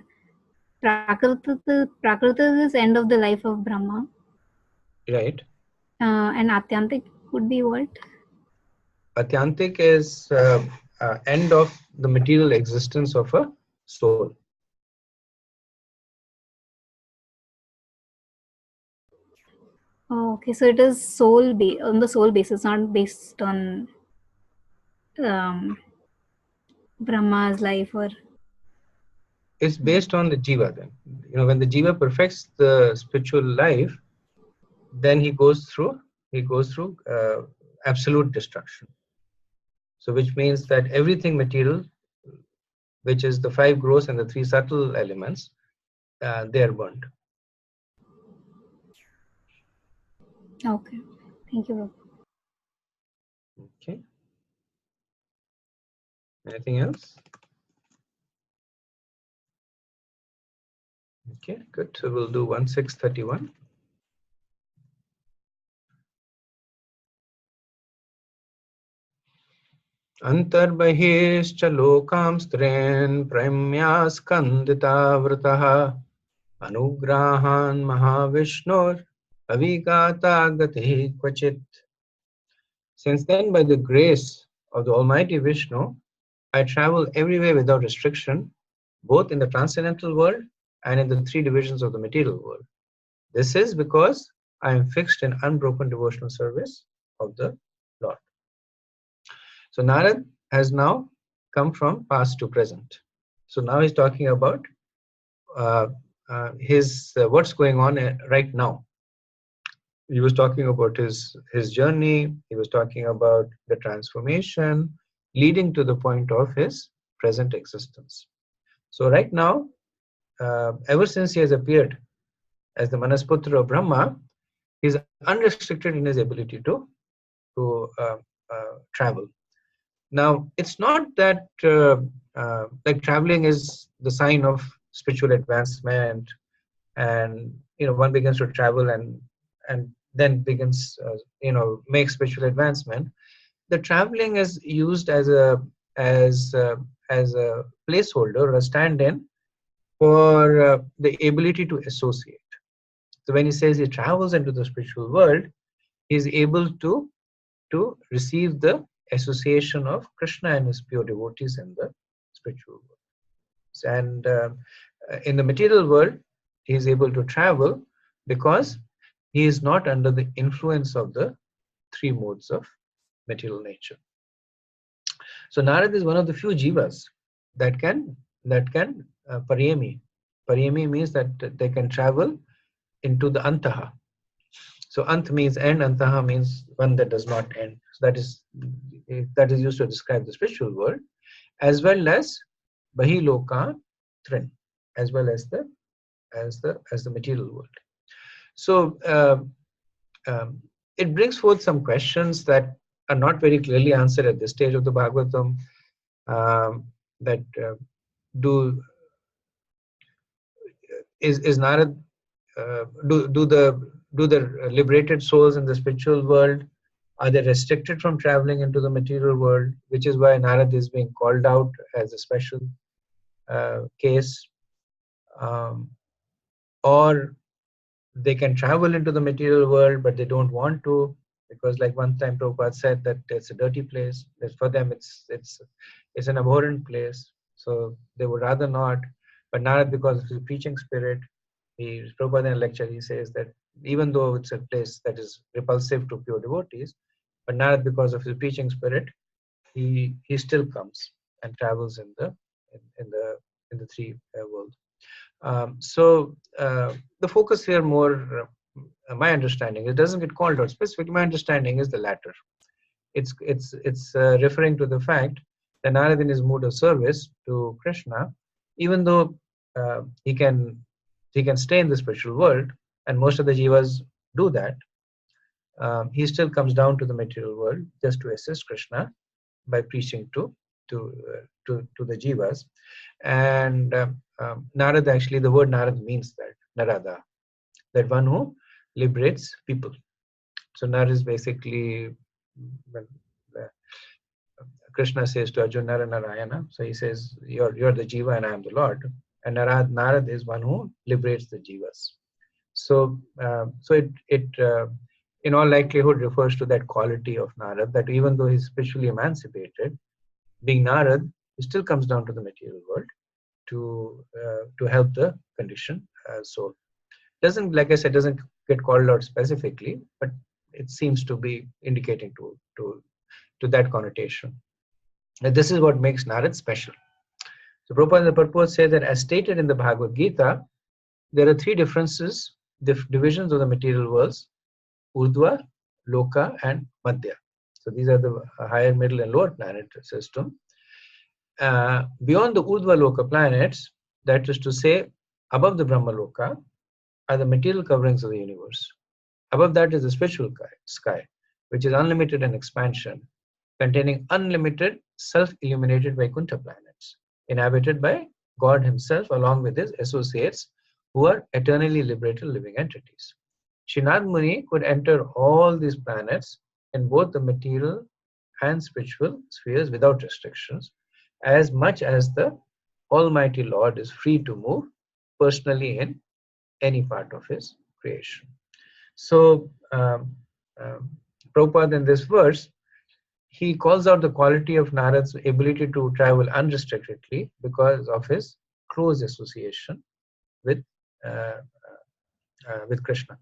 is end of the life of Brahma. Right. And Atyantik would be what? Atyantik is end of the material existence of a soul. Oh, okay, so it is on the soul basis, not based on Brahma's life or. It's based on the jiva. Then, when the jiva perfects the spiritual life, then he goes through absolute destruction. So, which means that everything material, which is the 5 gross and the 3 subtle elements, they are burned. Okay, thank you. Okay. Anything else? Okay, good. So we'll do 1631. Antarbahishcha lokam stren premya skandita vrataha anugrahan mahavishnur avigata gati kvachit. Since then, by the grace of the Almighty Vishnu, I travel everywhere without restriction, both in the transcendental world and in the 3 divisions of the material world. This is because I am fixed in unbroken devotional service of the Lord. So Narad has now come from past to present. So now he's talking about his what's going on right now. He was talking about his journey. He was talking about the transformation leading to the point of his present existence. So right now, ever since he has appeared as the Manasputra of Brahma, he is unrestricted in his ability to travel. Now, it's not that like traveling is the sign of spiritual advancement, and one begins to travel and then begins make spiritual advancement. The traveling is used as a placeholder or a stand-in for the ability to associate. So when he says he travels into the spiritual world, he is able to receive the association of Krishna and his pure devotees in the spiritual world. And in the material world, he is able to travel because he is not under the influence of the 3 modes of material nature. So Narad is one of the few jivas that can pariyami. Pariyami means that they can travel into the antaha. So ant means end, antaha means one that does not end. So that is used to describe the spiritual world, as well as bahiloka trin, as well as the material world. So it brings forth some questions that are not very clearly answered at this stage of the Bhagavatam. That is Narad do the liberated souls in the spiritual world, are they restricted from traveling into the material world, which is why Narad is being called out as a special case, or they can travel into the material world but they don't want to, because like one time Prabhupada said that it's a dirty place, that for them it's an abhorrent place, so they would rather not. But Narad, because of his preaching spirit, Prabhupada in a lecture he says that even though it's a place that is repulsive to pure devotees, but Narad, because of his preaching spirit, he still comes and travels in the 3 worlds. So the focus here more, my understanding, it doesn't get called out specifically. My understanding is the latter. It's referring to the fact that Narad in his mood of service to Krishna, even though he can stay in the spiritual world, and most of the jivas do that, he still comes down to the material world just to assist Krishna by preaching to to the jivas. And Narad, actually, the word Narad means that Narada, that one who liberates people. So Nar is basically when Krishna says to Arjuna, Nara Narayana. So he says, you're the jiva and I am the Lord. And Narad is one who liberates the jivas. So it in all likelihood refers to that quality of Narad, that even though he's spiritually emancipated, being Narad, he still comes down to the material world to help the conditioned soul. Doesn't, like I said, doesn't get called out specifically, but it seems to be indicating to that connotation. And this is what makes Narad special. So Prabhupada in the purport says that as stated in the Bhagavad Gita, there are three divisions of the material worlds: Urdhva, Loka, and Madhya. So these are the higher, middle, and lower planet system. Beyond the Urdhva Loka planets, that is to say, above the Brahma Loka, are the material coverings of the universe. Above that is the spiritual sky, which is unlimited in expansion, containing unlimited self-illuminated Vaikuntha planets, inhabited by God himself along with his associates, who are eternally liberated living entities. Srinad Muni could enter all these planets in both the material and spiritual spheres without restrictions, as much as the Almighty Lord is free to move personally in any part of his creation. So Prabhupada in this verse, he calls out the quality of Narad's ability to travel unrestrictedly because of his close association with Krishna.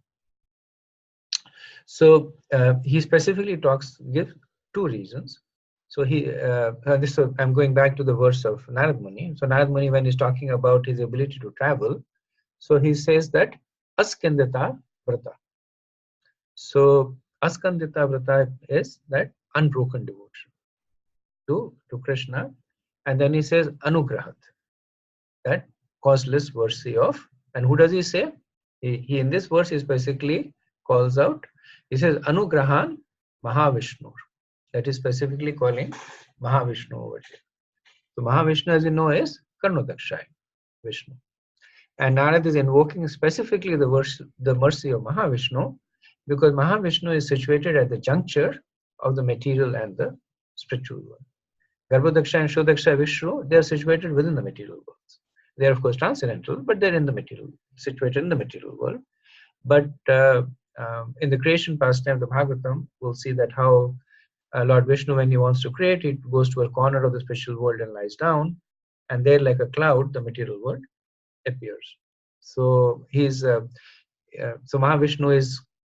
So he specifically gives two reasons. So I'm going back to the verse of Narad Muni. So Narad Muni, when he's talking about his ability to travel, so he says that askandita vrata. So askandita vrata is that unbroken devotion to Krishna. And then he says anugrahat, that causeless mercy of. And who does he say? He in this verse is basically calls out, he says anugrahan Mahavishnu. That is specifically calling Mahavishnu over here. So Mahavishnu, as you know, is Karnodakshay Vishnu. And Narad is invoking specifically the mercy of Mahavishnu, because Mahavishnu is situated at the juncture of the material and the spiritual world. Garbhodaksha and Shodaksha Vishnu, they are situated within the material worlds. They are of course transcendental, but they're situated in the material world. But in the creation pastime of the Bhagavatam, we'll see that how Lord Vishnu, when he wants to create, he goes to a corner of the spiritual world and lies down, and there, like a cloud, the material world appears. So so Mahavishnu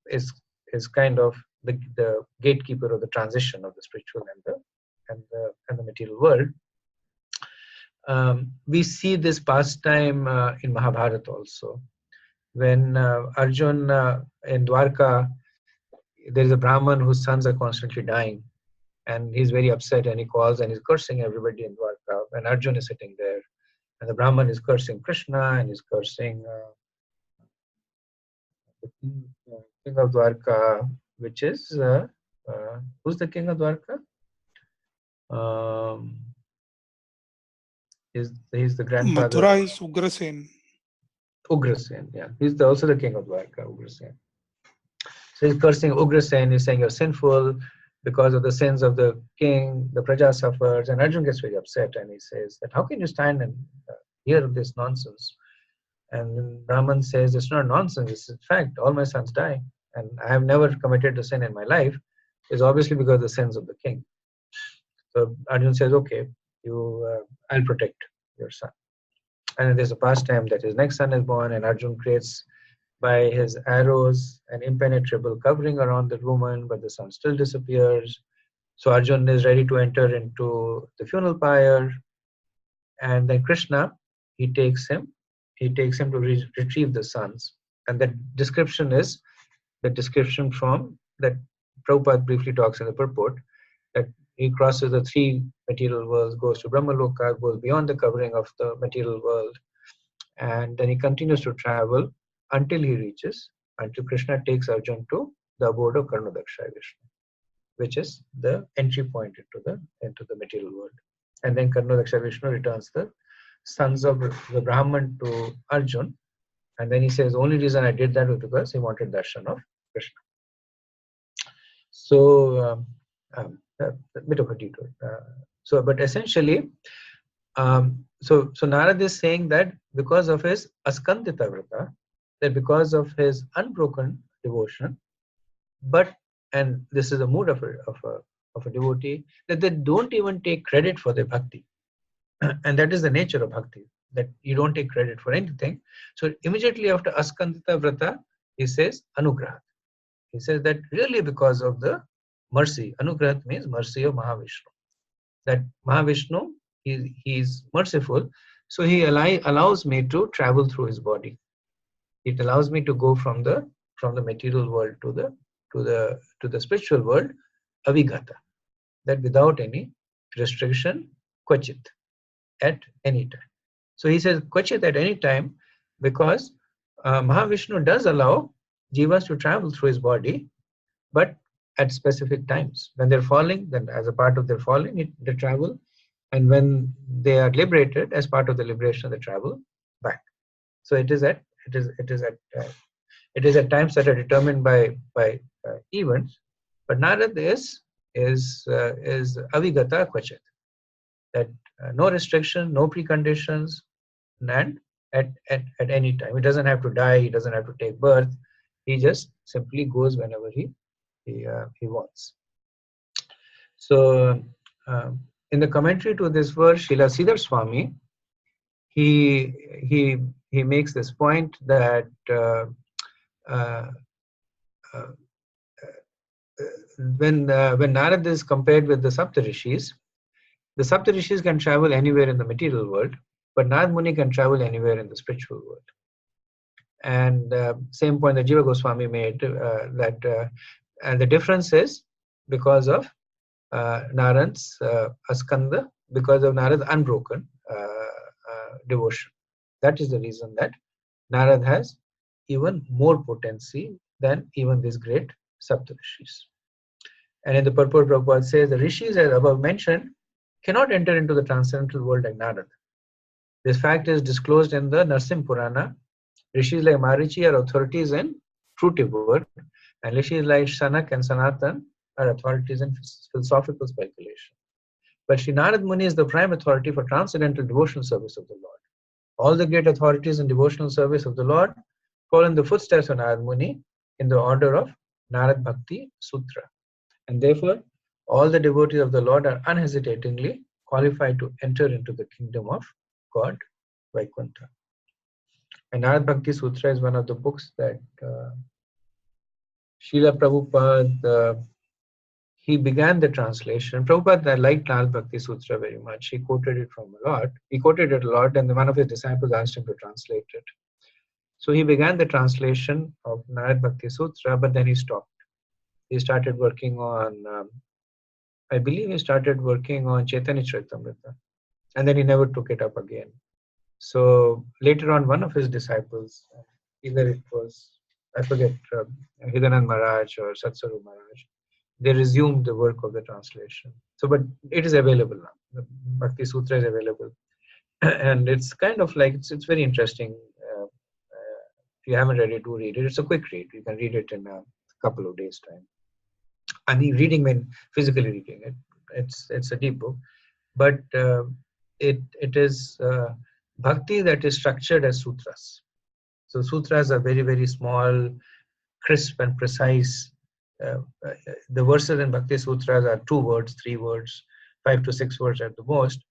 is kind of the gatekeeper of the transition of the spiritual and the material world. We see this pastime in Mahabharata also. When Arjun in Dwarka, there is a Brahman whose sons are constantly dying, and he's very upset, and he calls and he's cursing everybody in Dwarka. And Arjun is sitting there, and the Brahman is cursing Krishna, and he's cursing the king of Dwarka, which is who's the king of Dwarka? He's the grandfather. Mathura is Ugrasen. Ugrasen, yeah. He's also the king of Dwarka, Ugrasen. So he's cursing Ugrasen, he's saying you're sinful because of the sins of the king, the Praja suffers, and Arjun gets very upset and he says that how can you stand and hear this nonsense? And Brahman says it's not nonsense, it's a fact, all my sons die, and I have never committed a sin in my life. It's obviously because of the sins of the king. So Arjun says, okay, I'll protect your son. And there's a pastime that his next son is born, and Arjun creates by his arrows an impenetrable covering around the woman, but the son still disappears. So Arjun is ready to enter into the funeral pyre, and then Krishna, he takes him to retrieve the sons. And that description is the description from that Prabhupada briefly talks in the purport, that he crosses the three material worlds, goes to Brahmaloka, goes beyond the covering of the material world, and then he continues to travel until Krishna takes Arjun to the abode of Karnodakshay Vishnu, which is the entry point into the material world. And then Karnodaksha Vishnu returns the sons of the Brahman to Arjun. And then he says, the only reason I did that was because he wanted darshan of Krishna. So, a bit of a detour. But essentially, so Narad is saying that because of his askandita vrata, that because of his unbroken devotion, and this is a mood of a devotee, that they don't even take credit for their bhakti. And that is the nature of bhakti, that you don't take credit for anything. So immediately after askandita vrata, he says anugrahat. He says that really because of the mercy, anugrahat means mercy of Mahavishnu. That Mahavishnu, he is merciful, so he allows me to travel through his body. It allows me to go from the material world to the spiritual world, avigata, that without any restriction, kvachit, at any time. So he says kvachit at any time, because Mahavishnu does allow jivas to travel through his body, but at specific times. When they're falling, then as a part of their falling, they travel, and when they are liberated, as part of the liberation, they travel back. So it is at times that are determined by events, but Narad is avigata kvachit, that no restriction, no preconditions, and at any time. He doesn't have to die, he doesn't have to take birth, he just simply goes whenever he wants. So in the commentary to this verse, Srila Sridhar Swami, he makes this point that when Narad is compared with the Saptarishis can travel anywhere in the material world, but Narad Muni can travel anywhere in the spiritual world. And same point that Jiva Goswami made, and the difference is because of Narad's askanda, because of Narad's unbroken devotion. That is the reason that Narad has even more potency than even these great Saptarishis. And in the purport, Prabhupada says the rishis, as above mentioned, cannot enter into the transcendental world like Narad. This fact is disclosed in the Narsim Purana. Rishis like Marichi are authorities in fruitive work, and rishis like Shanak and Sanatan are authorities in philosophical speculation. But Sri Narad Muni is the prime authority for transcendental devotional service of the Lord. All the great authorities in devotional service of the Lord follow in the footsteps of Narad Muni in the order of Narad Bhakti Sutra. And therefore, all the devotees of the Lord are unhesitatingly qualified to enter into the kingdom of God, Vaikuntha. And Narad Bhakti Sutra is one of the books that Srila Prabhupada, he began the translation. Prabhupada liked Narad Bhakti Sutra very much. He quoted it a lot, and one of his disciples asked him to translate it. So he began the translation of Narad Bhakti Sutra, but then he stopped. He started working on, I believe he started working on Chaitanya Charitamrita, and then he never took it up again. So later on, one of his disciples, either it was, I forget, Hidanand Maharaj or Satsaru Maharaj, they resumed the work of the translation. So, but it is available now. The Bhakti Sutra is available. And it's kind of like, it's very interesting. If you haven't read it, do read it. It's a quick read. You can read it in a couple of days' time. I mean, reading when physically reading it. It's a deep book, but it is bhakti that is structured as sutras. So sutras are very, very small, crisp and precise. The verses in Bhakti Sutras are 2 words, 3 words, 5 to 6 words at the most,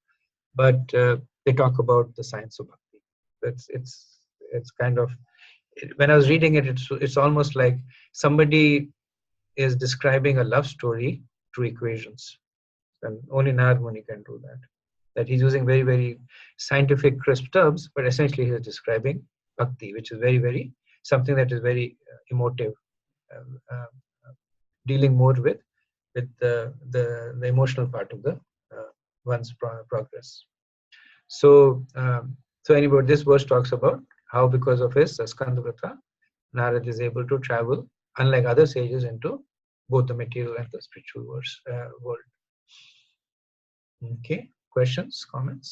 but they talk about the science of bhakti. It's kind of, when I was reading it, it's almost like somebody is describing a love story through equations, and only Narad Muni can do that. That he's using very, very scientific, crisp terms, but essentially he's describing bhakti, which is very, very something that is very emotive, dealing more with the emotional part of the one's progress. So anyway, this verse talks about how because of his Skandavata, Narad is able to travel, unlike other sages, into both the material and the spiritual world. Okay, questions, comments?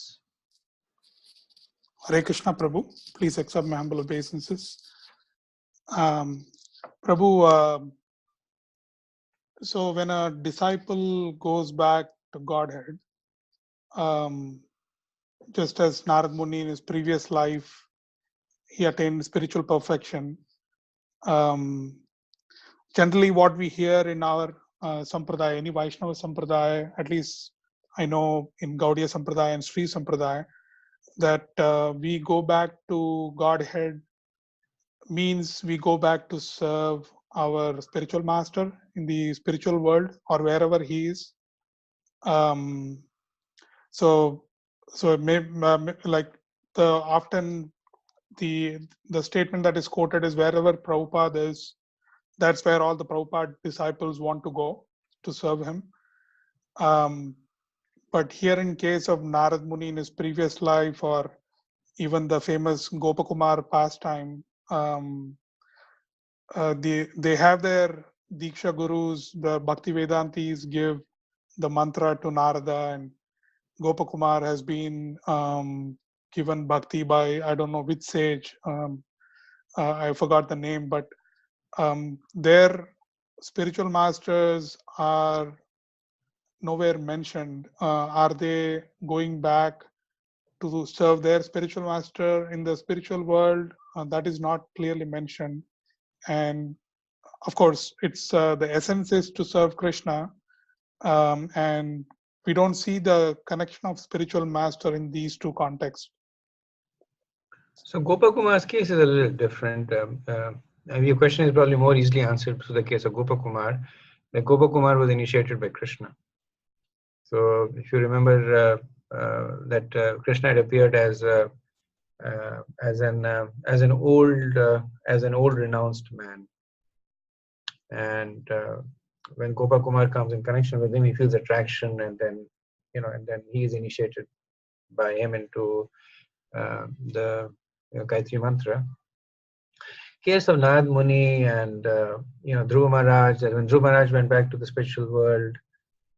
Hare Krishna, Prabhu. Please accept my humble obeisances. Prabhu, so when a disciple goes back to Godhead, just as Narad Muni in his previous life, he attained spiritual perfection. Generally, what we hear in our Sampradaya, any Vaishnava Sampradaya, at least I know in Gaudiya Sampradaya and Sri Sampradaya, that we go back to Godhead means we go back to serve our spiritual master in the spiritual world or wherever he is. So it may like often the statement that is quoted is wherever Prabhupada is, that's where all the Prabhupada disciples want to go to serve him. But here in case of Narad Muni in his previous life, or even the famous Gopakumar pastime, they have their Diksha Gurus, the Bhakti Vedantis give the mantra to Narada, and Gopakumar has been given Bhakti by, I don't know which sage, I forgot the name, but their spiritual masters are nowhere mentioned. Are they going back to serve their spiritual master in the spiritual world? That is not clearly mentioned. And of course, it's the essence is to serve Krishna, and we don't see the connection of spiritual master in these two contexts. So Gopakumar's case is a little different. Your question is probably more easily answered through the case of Gopakumar. Like Gopakumar was initiated by Krishna. So if you remember that Krishna had appeared as an old renounced man, and when Gopakumar comes in connection with him, he feels attraction, and then he is initiated by him into the Gayatri mantra. Case of Narad Muni and Dhruva Maharaj. When Dhruva Maharaj went back to the spiritual world,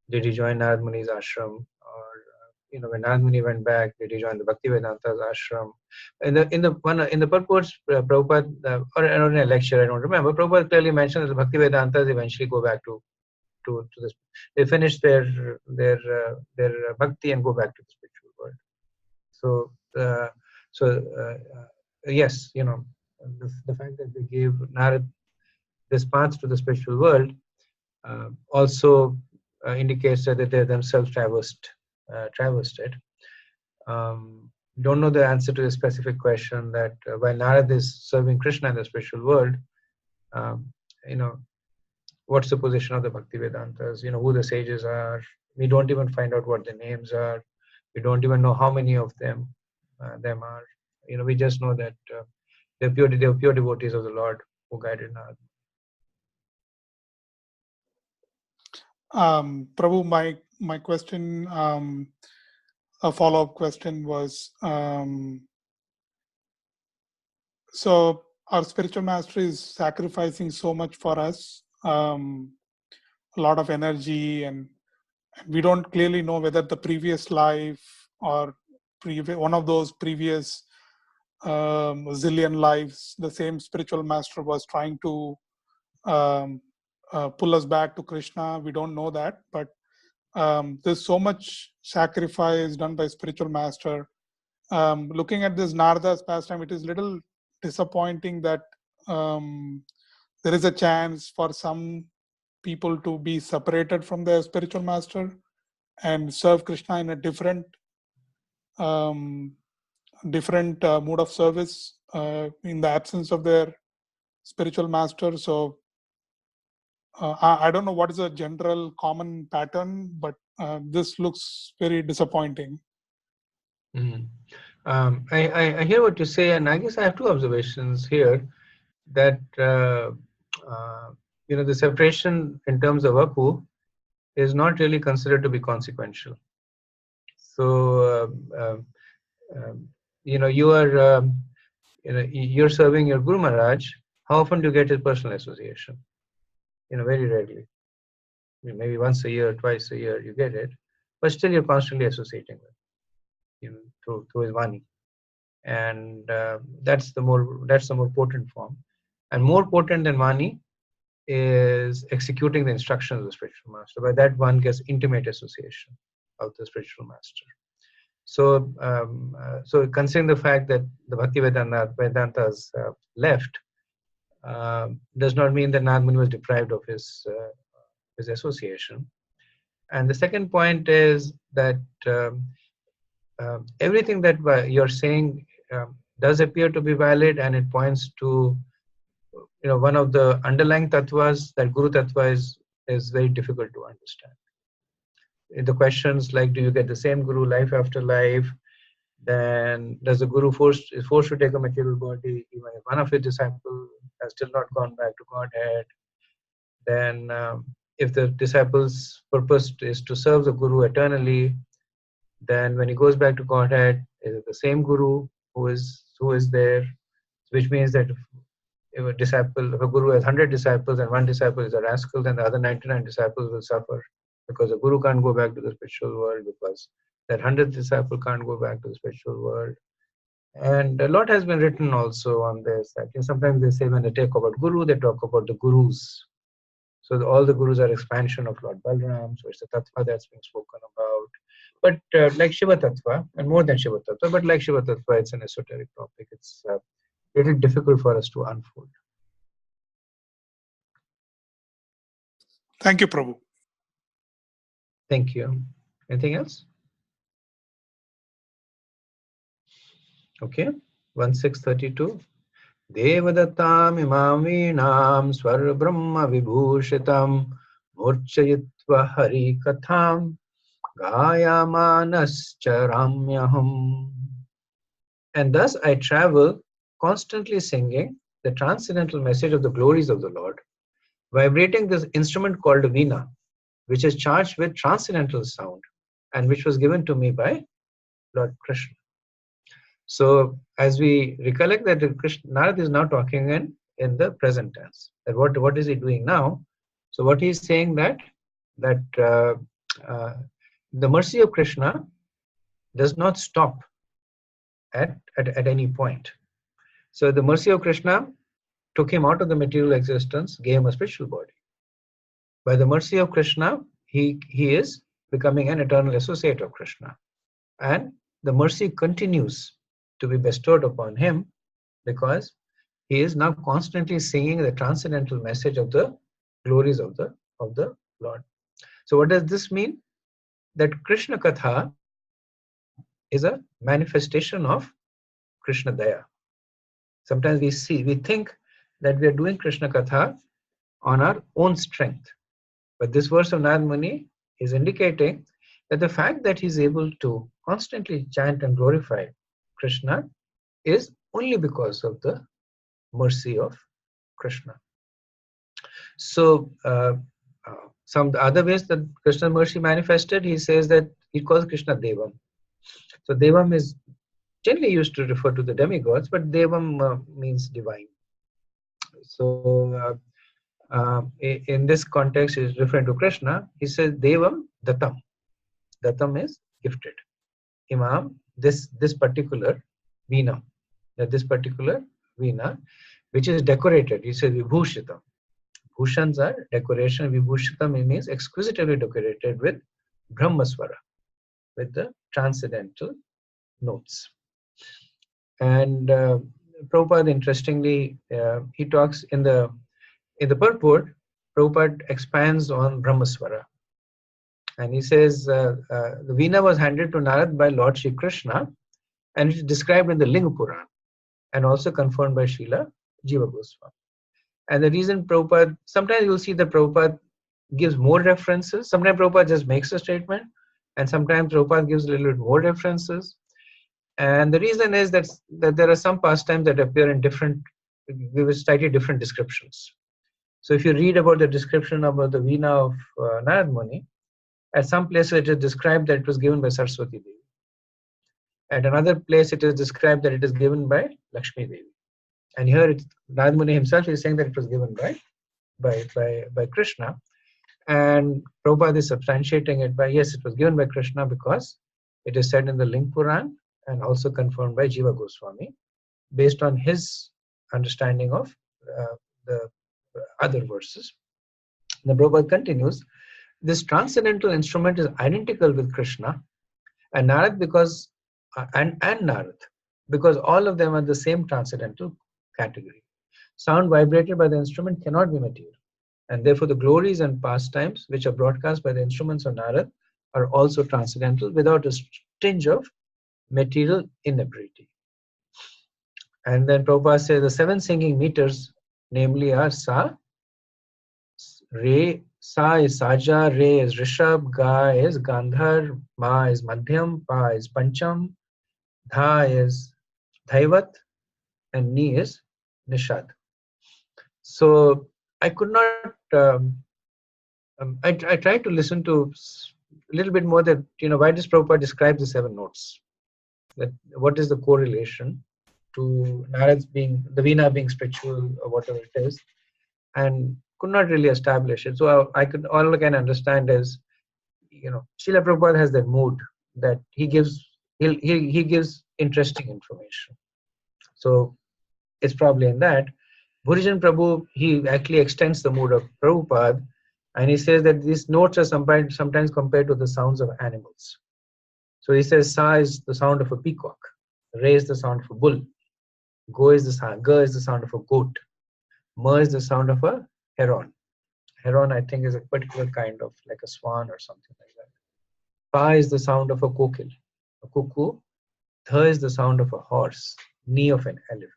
did he join Narad Muni's ashram? Or when Narad Muni went back, did he join the Bhaktivedanta's ashram? In the purports, Prabhupada or in a lecture, I don't remember. Prabhupada clearly mentioned that the Bhaktivedantas eventually go back to this. They finish their bhakti and go back to the spiritual world. Yes, the fact that they gave Narad this path to the spiritual world also indicates that they themselves traversed it. Don't know the answer to the specific question that while Narad is serving Krishna in the spiritual world, what's the position of the Bhaktivedantas? Who the sages are. We don't even find out what their names are. We don't even know how many of them are. We just know that they're pure devotees of the Lord who guided Narad. Prabhu, my question, a follow-up question was, so our spiritual master is sacrificing so much for us, a lot of energy, and we don't clearly know whether the previous life or one of those previous zillion lives, the same spiritual master was trying to pull us back to Krishna. We don't know that, but there's so much sacrifice done by spiritual master. Looking at this Narada's pastime, it is little disappointing that there is a chance for some people to be separated from their spiritual master and serve Krishna in a different mode of service in the absence of their spiritual master. So I don't know what is a general common pattern, but this looks very disappointing. Mm-hmm. I hear what you say, and I guess I have two observations here. That the separation in terms of Apu is not really considered to be consequential. So you're serving your Guru Maharaj. How often do you get his personal association? Very rarely. Maybe once a year, twice a year, you get it, but still you're constantly associating with. through his Vani. And that's the more potent form. And more potent than Vani is executing the instructions of the spiritual master. By that one gets intimate association of the spiritual master. So, so considering the fact that the Bhakti Vedantas left, does not mean that Narad Muni was deprived of his association. And the second point is that everything that you're saying does appear to be valid, and it points to one of the underlying tattvas, that Guru tattva is very difficult to understand. The questions like, do you get the same Guru life after life? Then does the Guru is forced to take a material body even if one of his disciples has still not gone back to Godhead? Then if the disciple's purpose is to serve the Guru eternally, then when he goes back to Godhead, is it the same Guru who is there? Which means that if a Guru has 100 disciples and one disciple is a rascal, then the other 99 disciples will suffer, because the Guru can't go back to the spiritual world, because that 100th disciple can't go back to the spiritual world. And a lot has been written also on this. I think sometimes they say when they talk about Guru, they talk about the Gurus. So all the Gurus are expansion of Lord Balram. So it's the Tattva that's being spoken about. But like Shiva Tattva, and more than Shiva Tattva, but like Shiva Tattva, it's an esoteric topic. It's little difficult for us to unfold. Thank you, Prabhu. Thank you. Anything else? Okay. 1632. Devadatam imam veenam swar brahma vibhushitam murchayitva hari katham gayamanas charamyaham. And thus I travel, constantly singing the transcendental message of the glories of the Lord, vibrating this instrument called a veena, which is charged with transcendental sound and which was given to me by Lord Krishna. So as we recollect that Narad is now talking in the present tense, that what is he doing now? So what he is saying that the mercy of Krishna does not stop at any point. So the mercy of Krishna took him out of the material existence, gave him a spiritual body. By the mercy of Krishna, he is becoming an eternal associate of Krishna. And the mercy continues to be bestowed upon him because he is now constantly singing the transcendental message of the glories of the Lord. So what does this mean? That Krishna Katha is a manifestation of Krishna Daya. Sometimes we think that we are doing Krishna Katha on our own strength. But this verse of Narad Muni is indicating that the fact that he is able to constantly chant and glorify Krishna is only because of the mercy of Krishna. So some other ways that Krishna's mercy manifested, he says that he calls Krishna Devam. So Devam is generally used to refer to the demigods, but Devam means divine. So in this context, he is referring to Krishna. He says Devam Datam. Datam is gifted. Imam, this particular veena, which is decorated. He says Vibhushitam. Bhushans are decoration. Vibhushitam means exquisitely decorated with Brahmaswara, with the transcendental notes. And Prabhupada, interestingly, he talks in the purport. Prabhupada expands on Brahmaswara, and he says the veena was handed to Narad by Lord Shri Krishna, and it is described in the Linga Puran, and also confirmed by Srila Jiva Goswami. And the reason Prabhupada, sometimes you'll see that Prabhupada gives more references. Sometimes Prabhupada just makes a statement, and sometimes Prabhupada gives a little bit more references. And the reason is that there are some pastimes that appear in give slightly different descriptions. So if you read about the description about the veena of Narad Muni, at some places it is described that it was given by Saraswati Devi. At another place it is described that it is given by Lakshmi Devi. And here Narad Muni himself is saying that it was given by Krishna. And Prabhupada is substantiating it by, yes, it was given by Krishna because It is said in the Ling Puran and also confirmed by Jiva Goswami, based on his understanding of the other verses. The Prabhupada continues, this transcendental instrument is identical with Krishna and Narad because and Narad, because all of them are the same transcendental category. Sound vibrated by the instrument cannot be material, and therefore the glories and pastimes which are broadcast by the instruments of Narad are also transcendental without a tinge of material inebriety. And then Prabhupada says the 7 singing meters, namely, are Sa, Re. Sa is Saja, Re is Rishabh, Ga is Gandhar, Ma is Madhyam, Pa is Pancham, Dha is Dhaivat, and Ni is Nishad. So I could not, I tried to listen to a little bit more that, why does Prabhupada describe the 7 notes? That what is the correlation to Narad's being, the Veena being spiritual or whatever it is, and could not really establish it. So all I can understand is, Srila Prabhupada has that mood that he gives interesting information. So it's probably in that. Bhurijan Prabhu, he actually extends the mood of Prabhupada, and he says that these notes are sometimes compared to the sounds of animals. So he says Sa is the sound of a peacock, Re is the sound of a bull, Ga is the sound of a goat, Ma is the sound of a heron. Heron, I think, is a particular kind of like a swan or something like that. Pa is the sound of a kokil, a cuckoo. Tha is the sound of a horse, Ni of an elephant.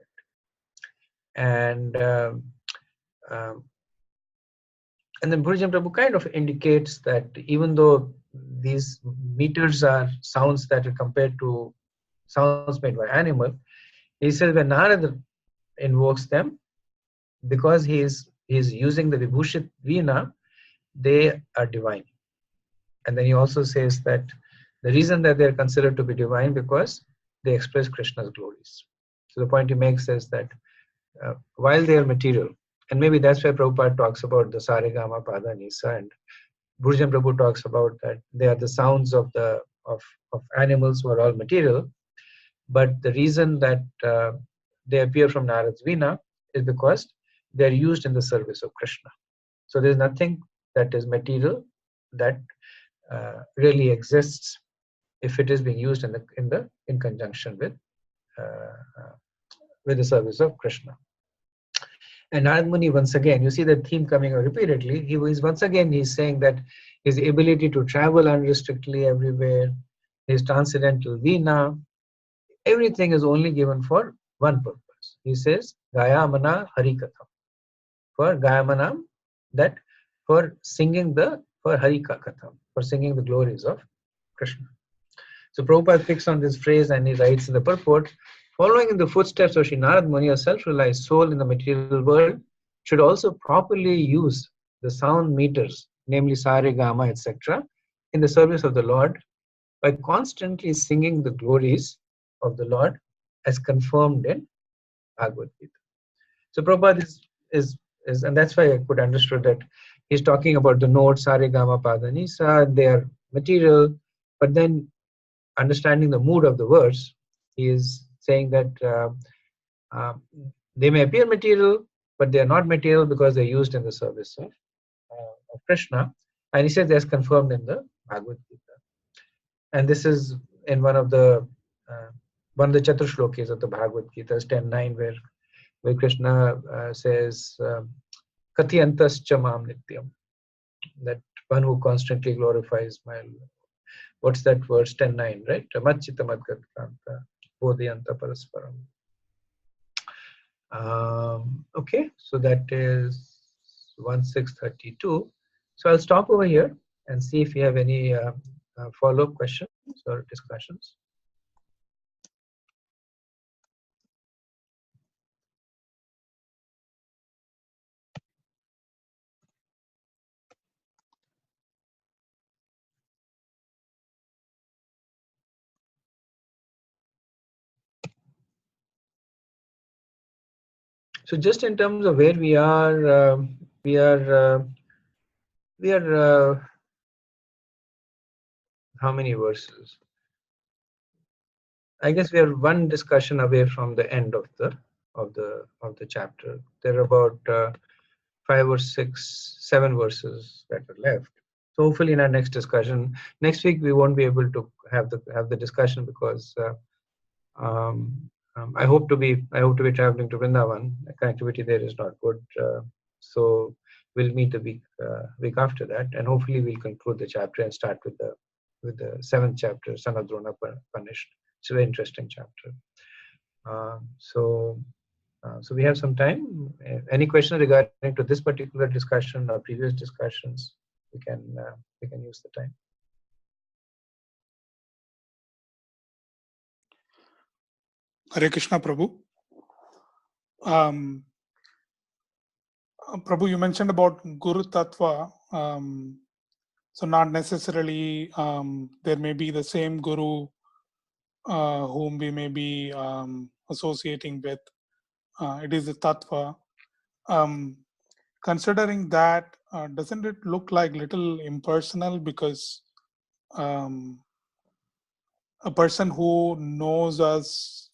And then Bhurijan Prabhu kind of indicates that even though these meters are sounds that are compared to sounds made by animal, he says when Narada invokes them, because he is using the Vibhushit Veena, they are divine. And then he also says that the reason that they are considered to be divine because they express Krishna's glories. So the point he makes is that while they are material, and maybe that's why Prabhupada talks about the Saregama, Pada, Nisa, and Bhurijan Prabhu talks about that they are the sounds of animals who are all material. But the reason that they appear from Narad's Veena is because they are used in the service of Krishna. So there is nothing that is material that really exists if it is being used in conjunction with the service of Krishna. And Narad Muni, once again, you see the theme coming out repeatedly. He's saying that his ability to travel unrestrictedly everywhere, his transcendental Veena, everything is only given for one purpose. He says, Gayamana Harikatham. For Gayamanam, that for singing for Harikatham, for singing the glories of Krishna. So Prabhupada picks on this phrase and he writes in the purport, following in the footsteps of Sri Narad Muni, a self-realized soul in the material world should also properly use the sound meters, namely Sare, Gama, etc., in the service of the Lord by constantly singing the glories of the Lord as confirmed in Bhagavad Gita. So Prabhupada is and that's why I could understand that he's talking about the notes Sare, Gama, Pada, Nisa, they are material, but then understanding the mood of the verse, he is saying that they may appear material, but they are not material because they are used in the service of Krishna. And he says that's confirmed in the Bhagavad Gita. And this is in one of the Chaturshlokas of the Bhagavad Gita, 10:9, where Krishna says, Katyantascha mam nityam, that one who constantly glorifies my Lord. What's that verse? 10:9, right? Machita madgatkanta bodhyanta parasparam. Okay, so that is 1632. So I'll stop over here and see if you have any follow-up questions or discussions. So just in terms of where we are, we are how many verses? I guess we are one discussion away from the end of the chapter. There are about 5 or 6, 7 verses that are left. So hopefully in our next discussion, next week we won't be able to have the discussion because I hope to be traveling to Vrindavan. The connectivity there is not good, so we'll meet the week after that, and hopefully we'll conclude the chapter and start with the 7th chapter, Sanadrona Punished. It's a very interesting chapter. So we have some time. Any questions regarding to this particular discussion or previous discussions? We can use the time. Hare Krishna, Prabhu. Prabhu, you mentioned about Guru Tattva. So not necessarily there may be the same Guru whom we may be associating with. It is a Tattva. Considering that, doesn't it look like little impersonal, because a person who knows us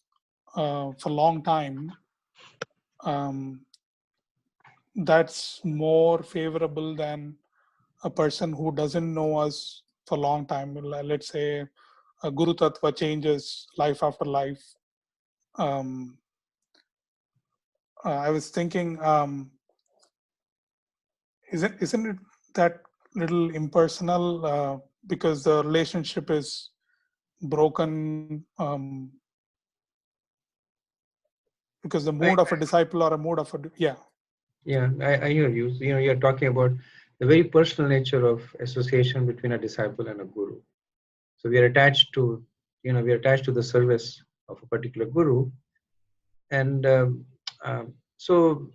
for a long time, that's more favorable than a person who doesn't know us for a long time. Let's say a Guru Tattva changes life after life. I was thinking, isn't it that little impersonal because the relationship is broken because the mood of a disciple or a mood of a Yeah, I hear you. You're talking about the very personal nature of association between a disciple and a guru. So we are attached to the service of a particular guru, and so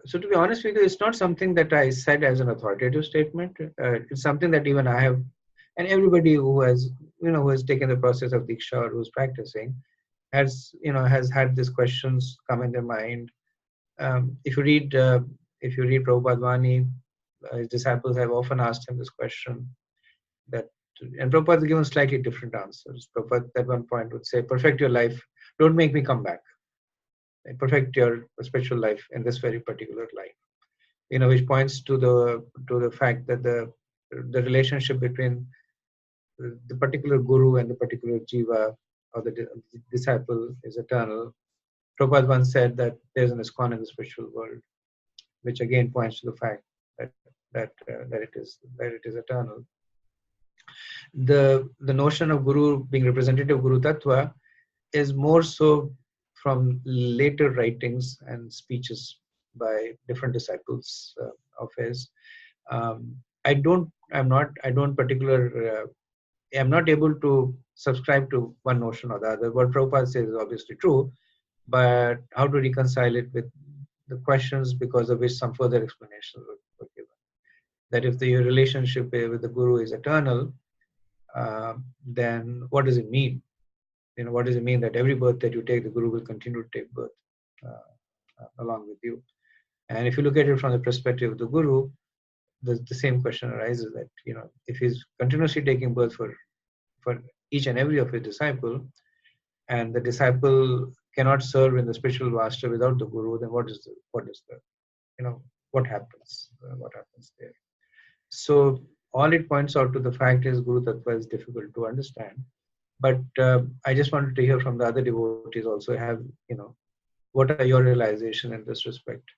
to be honest with you, it's not something that I said as an authoritative statement. It's something that even I have, and everybody who has taken the process of Diksha or who's practicing has had these questions come in their mind. If you read Prabhupada Vani, his disciples have often asked him this question, and Prabhupada has given slightly different answers. Prabhupada at one point would say, perfect your life, don't make me come back. Perfect your spiritual life in this very particular life. Which points to the fact that the relationship between the particular guru and the particular jiva or the disciple is eternal. Prabhupada once said that there's an ISKCON in the spiritual world, which again points to the fact that it is eternal. The notion of guru being representative of Guru Tattva is more so from later writings and speeches by different disciples of his. I'm not able to subscribe to one notion or the other. What Prabhupada says is obviously true, but how to reconcile it with the questions because of which some further explanations were given. That if the relationship with the guru is eternal, then what does it mean? What does it mean that every birth that you take, the guru will continue to take birth along with you? And if you look at it from the perspective of the guru, the same question arises that if he's continuously taking birth for each and every of his disciple, and the disciple cannot serve in the spiritual master without the guru, then what happens? What happens there? So all it points out to the fact is Guru Tattva is difficult to understand. But I just wanted to hear from the other devotees also. What are your realization in this respect?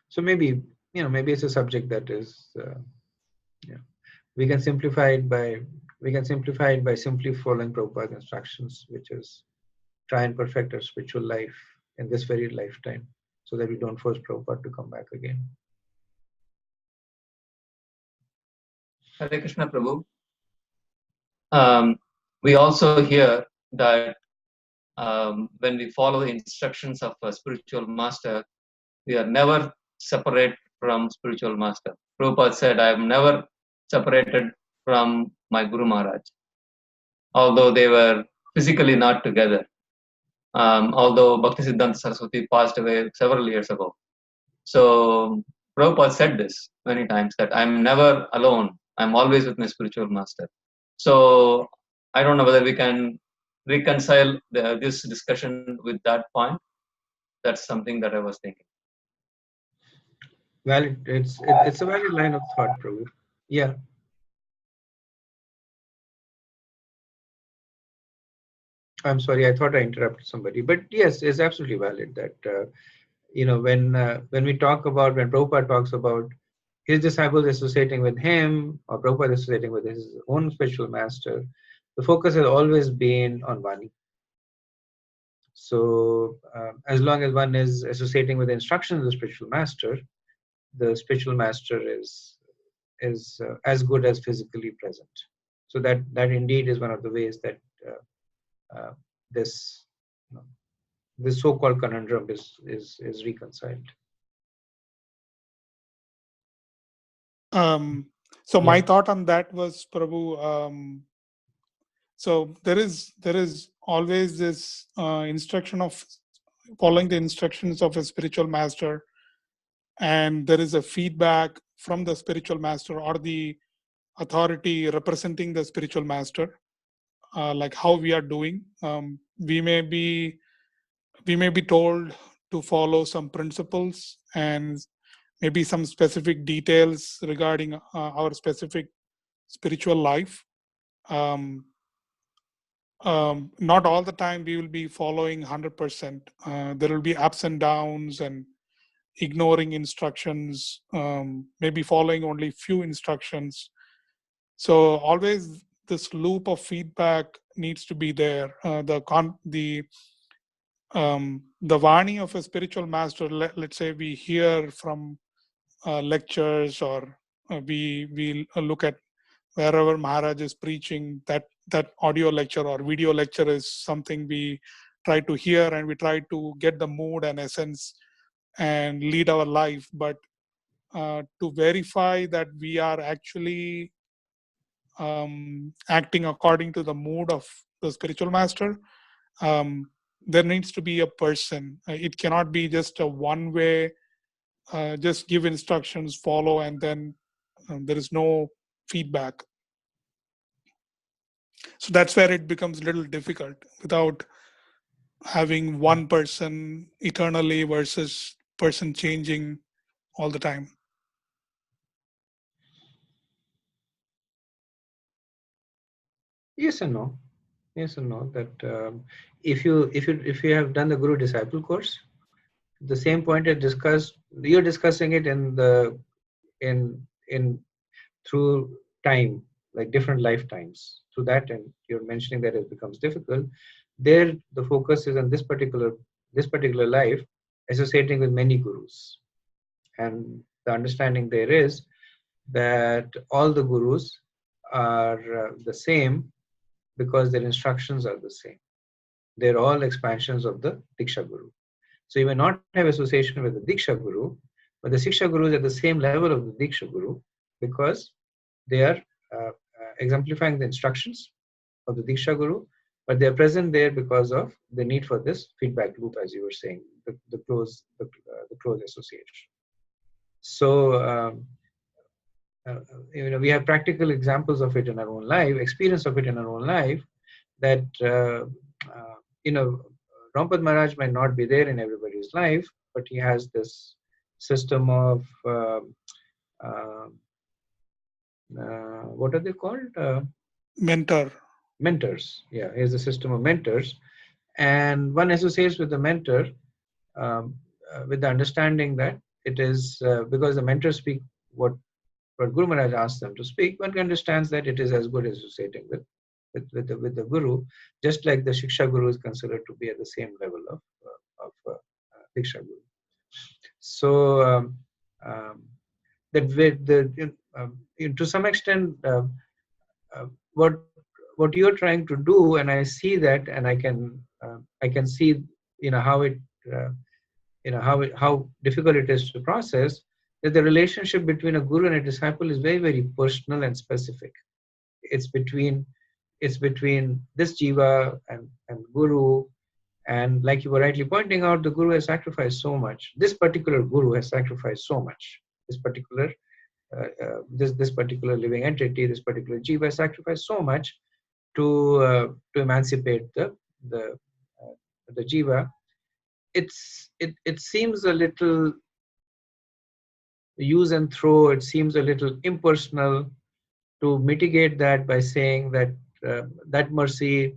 So maybe it's a subject that is we can simplify it by simply following Prabhupada's instructions, which is try and perfect our spiritual life in this very lifetime, so that we don't force Prabhupada to come back again. Hare Krishna, Prabhu. We also hear that when we follow the instructions of a spiritual master, we are never separate from spiritual master. Prabhupada said, I am never separated from my Guru Maharaj. Although they were physically not together. Although Bhaktisiddhanta Saraswati passed away several years ago. So Prabhupada said this many times, that I'm never alone. I'm always with my spiritual master. So I don't know whether we can reconcile this discussion with that point. That's something that I was thinking. Valid. It's a valid line of thought, Prabhu. Yeah. I'm sorry, I thought I interrupted somebody, but yes, it's absolutely valid that when we talk about, when Prabhupada talks about his disciples associating with him, or Prabhupada associating with his own spiritual master, the focus has always been on Vani. So as long as one is associating with the instructions of the spiritual master is as good as physically present. So that indeed is one of the ways that this this so-called conundrum is reconciled. So my thought on that was, Prabhu, so there is always this instruction of following the instructions of a spiritual master, and there is a feedback from the spiritual master or the authority representing the spiritual master, like how we are doing. We may be told to follow some principles and maybe some specific details regarding our specific spiritual life. Not all the time we will be following 100%. There will be ups and downs and ignoring instructions, maybe following only few instructions. So always this loop of feedback needs to be there. The Vani of a spiritual master, let's say we hear from lectures, or we look at wherever Maharaj is preaching, that audio lecture or video lecture is something we try to hear, and we try to get the mood and essence and lead our life. But to verify that we are actually acting according to the mood of the spiritual master, there needs to be a person. It cannot be just a one way, just give instructions, follow, and then there is no feedback. So that's where it becomes a little difficult, without having one person eternally versus person changing all the time. Yes and no. That if you have done the Guru Disciple course, the same point I discussed, you're discussing it in through time, like different lifetimes. Through that, and you're mentioning that it becomes difficult. There, the focus is on this particular life, associating with many gurus, and the understanding there is that all the gurus are the same because their instructions are the same. They're all expansions of the Diksha Guru. So you may not have association with the Diksha Guru, but the Siksha Guru is at the same level of the Diksha Guru because they are exemplifying the instructions of the Diksha Guru, but they are present there because of the need for this feedback loop, as you were saying, the close association. So we have practical examples of it in our own life, experience of it in our own life, that Rampad Maharaj might not be there in everybody's life, but he has this system of what are they called? Mentors. Yeah, he has a system of mentors, and one associates with the mentor with the understanding that it is because the mentors speak what Guru Maharaj asks them to speak. One understands that it is as good as associating with the Guru, just like the Shiksha Guru is considered to be at the same level of Diksha Guru. So that with to some extent, what you're trying to do, and I see that, and I can see how it how difficult it is to process, that the relationship between a guru and a disciple is very, very personal and specific. It's between it's between this jiva and Guru. And like you were rightly pointing out, the Guru has sacrificed so much. This particular Guru has sacrificed so much. This particular this particular living entity, this particular jiva has sacrificed so much to emancipate the jiva. It seems a little use and throw. It seems a little impersonal to mitigate that by saying that that mercy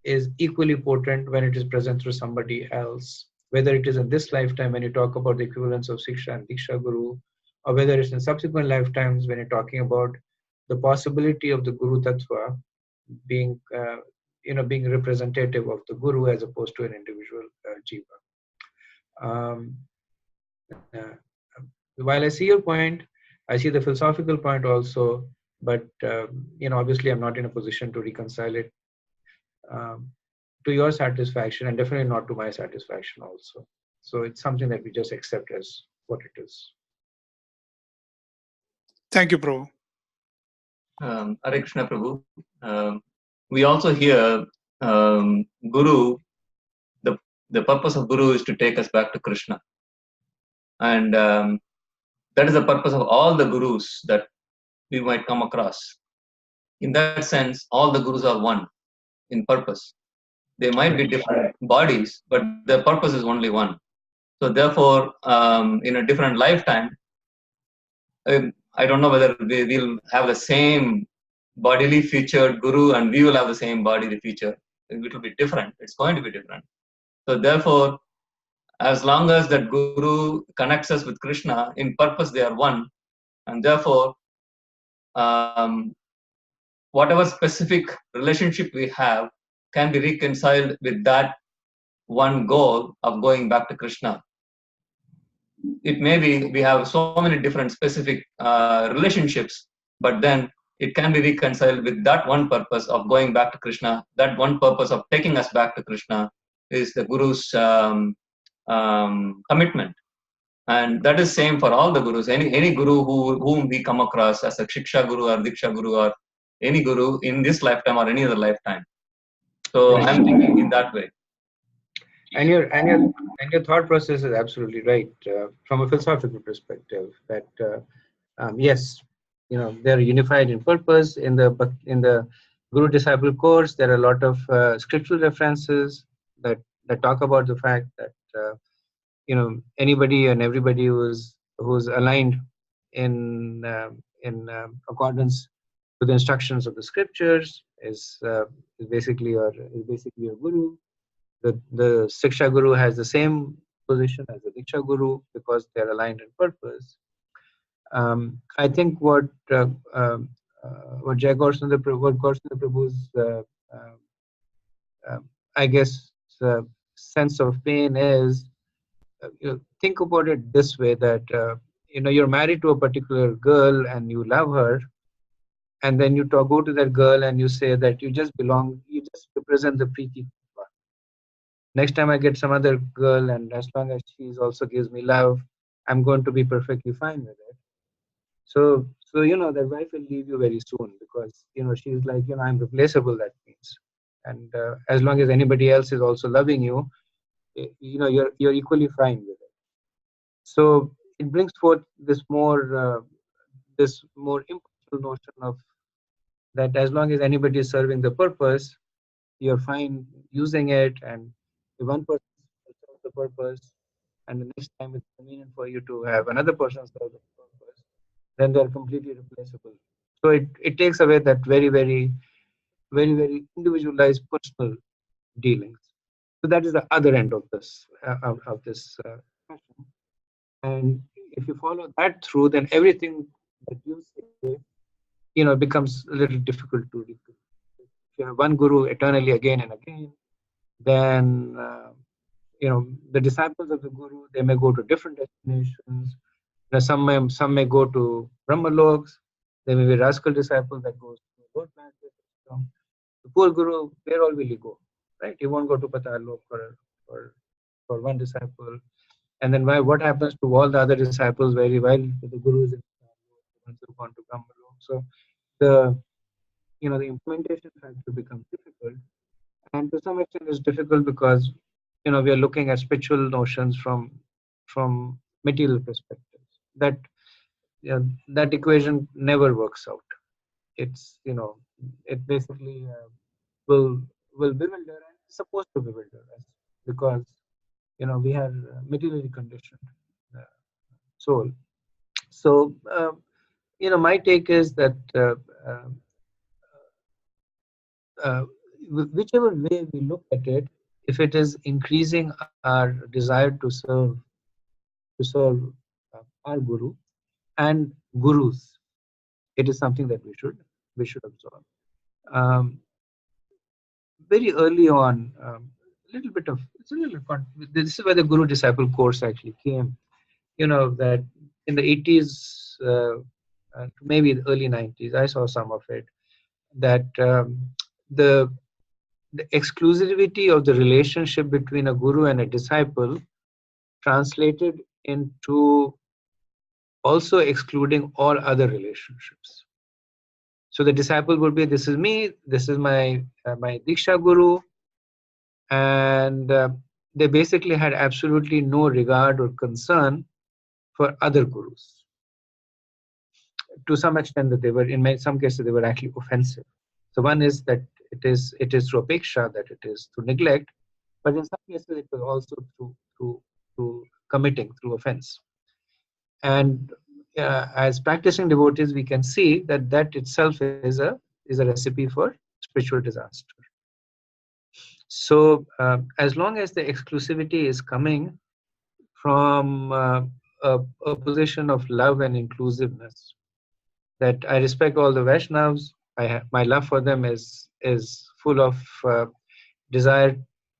is equally potent when it is present through somebody else, whether it is in this lifetime when you talk about the equivalence of Siksha and Diksha Guru, or whether it's in subsequent lifetimes when you're talking about the possibility of the Guru Tattva being, being representative of the Guru as opposed to an individual jiva. While I see your point, I see the philosophical point also, but obviously I'm not in a position to reconcile it to your satisfaction, and definitely not to my satisfaction also. So it's something that we just accept as what it is. Thank you, Prabhu. Hare Krishna, Prabhu. We also hear Guru, the purpose of Guru is to take us back to Krishna. And that is the purpose of all the Gurus that we might come across. In that sense, all the Gurus are one in purpose. They might be different bodies, but their purpose is only one. So therefore, in a different lifetime, I don't know whether we will have the same bodily featured Guru and we will have the same bodily feature. It will be different. It's going to be different. So therefore, as long as that Guru connects us with Krishna, in purpose they are one. And therefore, whatever specific relationship we have can be reconciled with that one goal of going back to Krishna. It may be we have so many different specific relationships, but then it can be reconciled with that one purpose of going back to Krishna. That one purpose of taking us back to Krishna is the Guru's commitment. And that is same for all the Gurus. Any Guru whom we come across as a Shiksha Guru or Diksha Guru or any Guru in this lifetime or any other lifetime. So I'm thinking in that way. And your thought process is absolutely right from a philosophical perspective. That yes, they're unified in purpose. In the Guru Disciple course, there are a lot of scriptural references that talk about the fact that anybody and everybody who's aligned in accordance with the instructions of the scriptures is basically your Guru. The Siksha Guru has the same position as the Diksha Guru because they're aligned in purpose. I think what Gaurasundar Prabhu's I guess sense of pain is, think about it this way, that you're married to a particular girl and you love her, and then you go to that girl and you say that you just represent the Preeti. Next time I get some other girl, and as long as she also gives me love, I'm going to be perfectly fine with it. So that wife will leave you very soon because she's like, I'm replaceable. That means, and as long as anybody else is also loving you, you're equally fine with it. So it brings forth this more impersonal notion of that as long as anybody is serving the purpose, you're fine using it, and if one person serves the purpose, and the next time it's convenient for you to have another person serve the purpose, then they're completely replaceable. So it takes away that very, very, very, very individualized personal dealings. So that is the other end of this question. And if you follow that through, then everything that you say, becomes a little difficult to do. If you have one Guru eternally again and again, then the disciples of the Guru, they may go to different destinations. Some may go to Brahmaloks. There may be rascal disciples that goes to lower planets. The poor Guru, where all will he go? Right? He won't go to Patalok for one disciple. And then what happens to all the other disciples while the Guru is in the ones who have gone to Brahmalok? So the implementation factor becomes difficult. And to some extent it's difficult because, we are looking at spiritual notions from material perspectives. That, that equation never works out. It's, it basically will bewilder, and it's supposed to bewilder us because, we are materially conditioned soul. So, my take is that whichever way we look at it, if it is increasing our desire to serve our guru and gurus, it is something that we should absorb. Very early on, this is where the guru disciple course actually came. That in the 80s, maybe the early 90s, I saw some of it. That the exclusivity of the relationship between a guru and a disciple translated into also excluding all other relationships. So the disciple would be, this is me, this is my Diksha Guru, and they basically had absolutely no regard or concern for other gurus. To some extent, that they were, in some cases, they were actually offensive. So one is that it is through apeksha, that it is through neglect, but in some cases it was also through committing, through offense. And as practicing devotees, we can see that itself is a recipe for spiritual disaster. So as long as the exclusivity is coming from a position of love and inclusiveness, that I respect all the Vaishnavas, my love for them is full of desire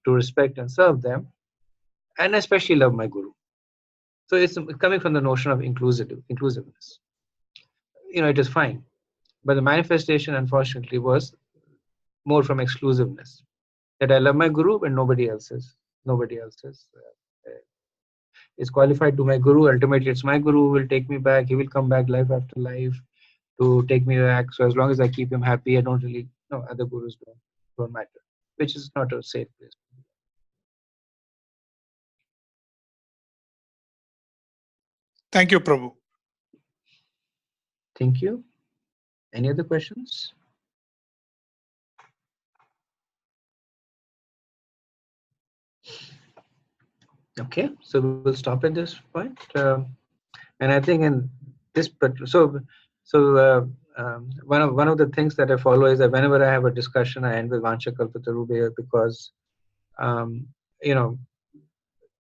to respect and serve them, and especially love my guru. So it's coming from the notion of inclusiveness. It is fine, but the manifestation, unfortunately, was more from exclusiveness. That I love my guru, but nobody else is qualified to my guru. Ultimately, it's my guru who will take me back. He will come back life after life to take me back. So as long as I keep him happy, I don't really, other gurus don't matter, which is not a safe place. Thank you, Prabhu. Thank you. Any other questions? Okay, so we'll stop at this point. And I think in this, one of the things that I follow is that whenever I have a discussion, I end with Vancha Kalpatarubhaya, because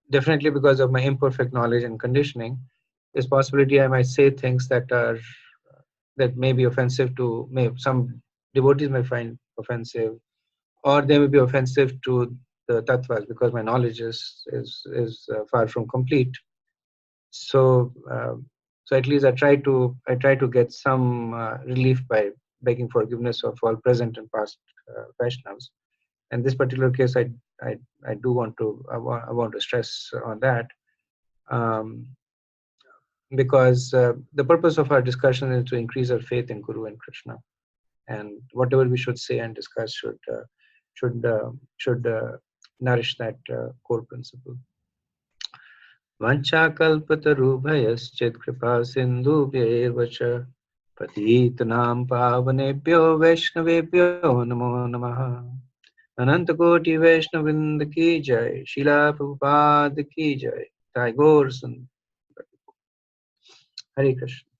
definitely because of my imperfect knowledge and conditioning, there's possibility I might say things that may be offensive to some devotees may find offensive, or they may be offensive to the tattvas because my knowledge is far from complete. So at least I try to get some relief by begging forgiveness of all present and past Vaishnavas. In this particular case, I do want to stress on that, because the purpose of our discussion is to increase our faith in Guru and Krishna, and whatever we should say and discuss should nourish that core principle. Vanchakalpatarubhayascit kripa sindhubhyaeva cha patitanam pavanebhyo vaishnavebhyo namo namaha. Ananta Koti Vaishnavrinda ki jai, Srila Prabhupada ki jai, Jai Gaur Sundar. Hare Krishna.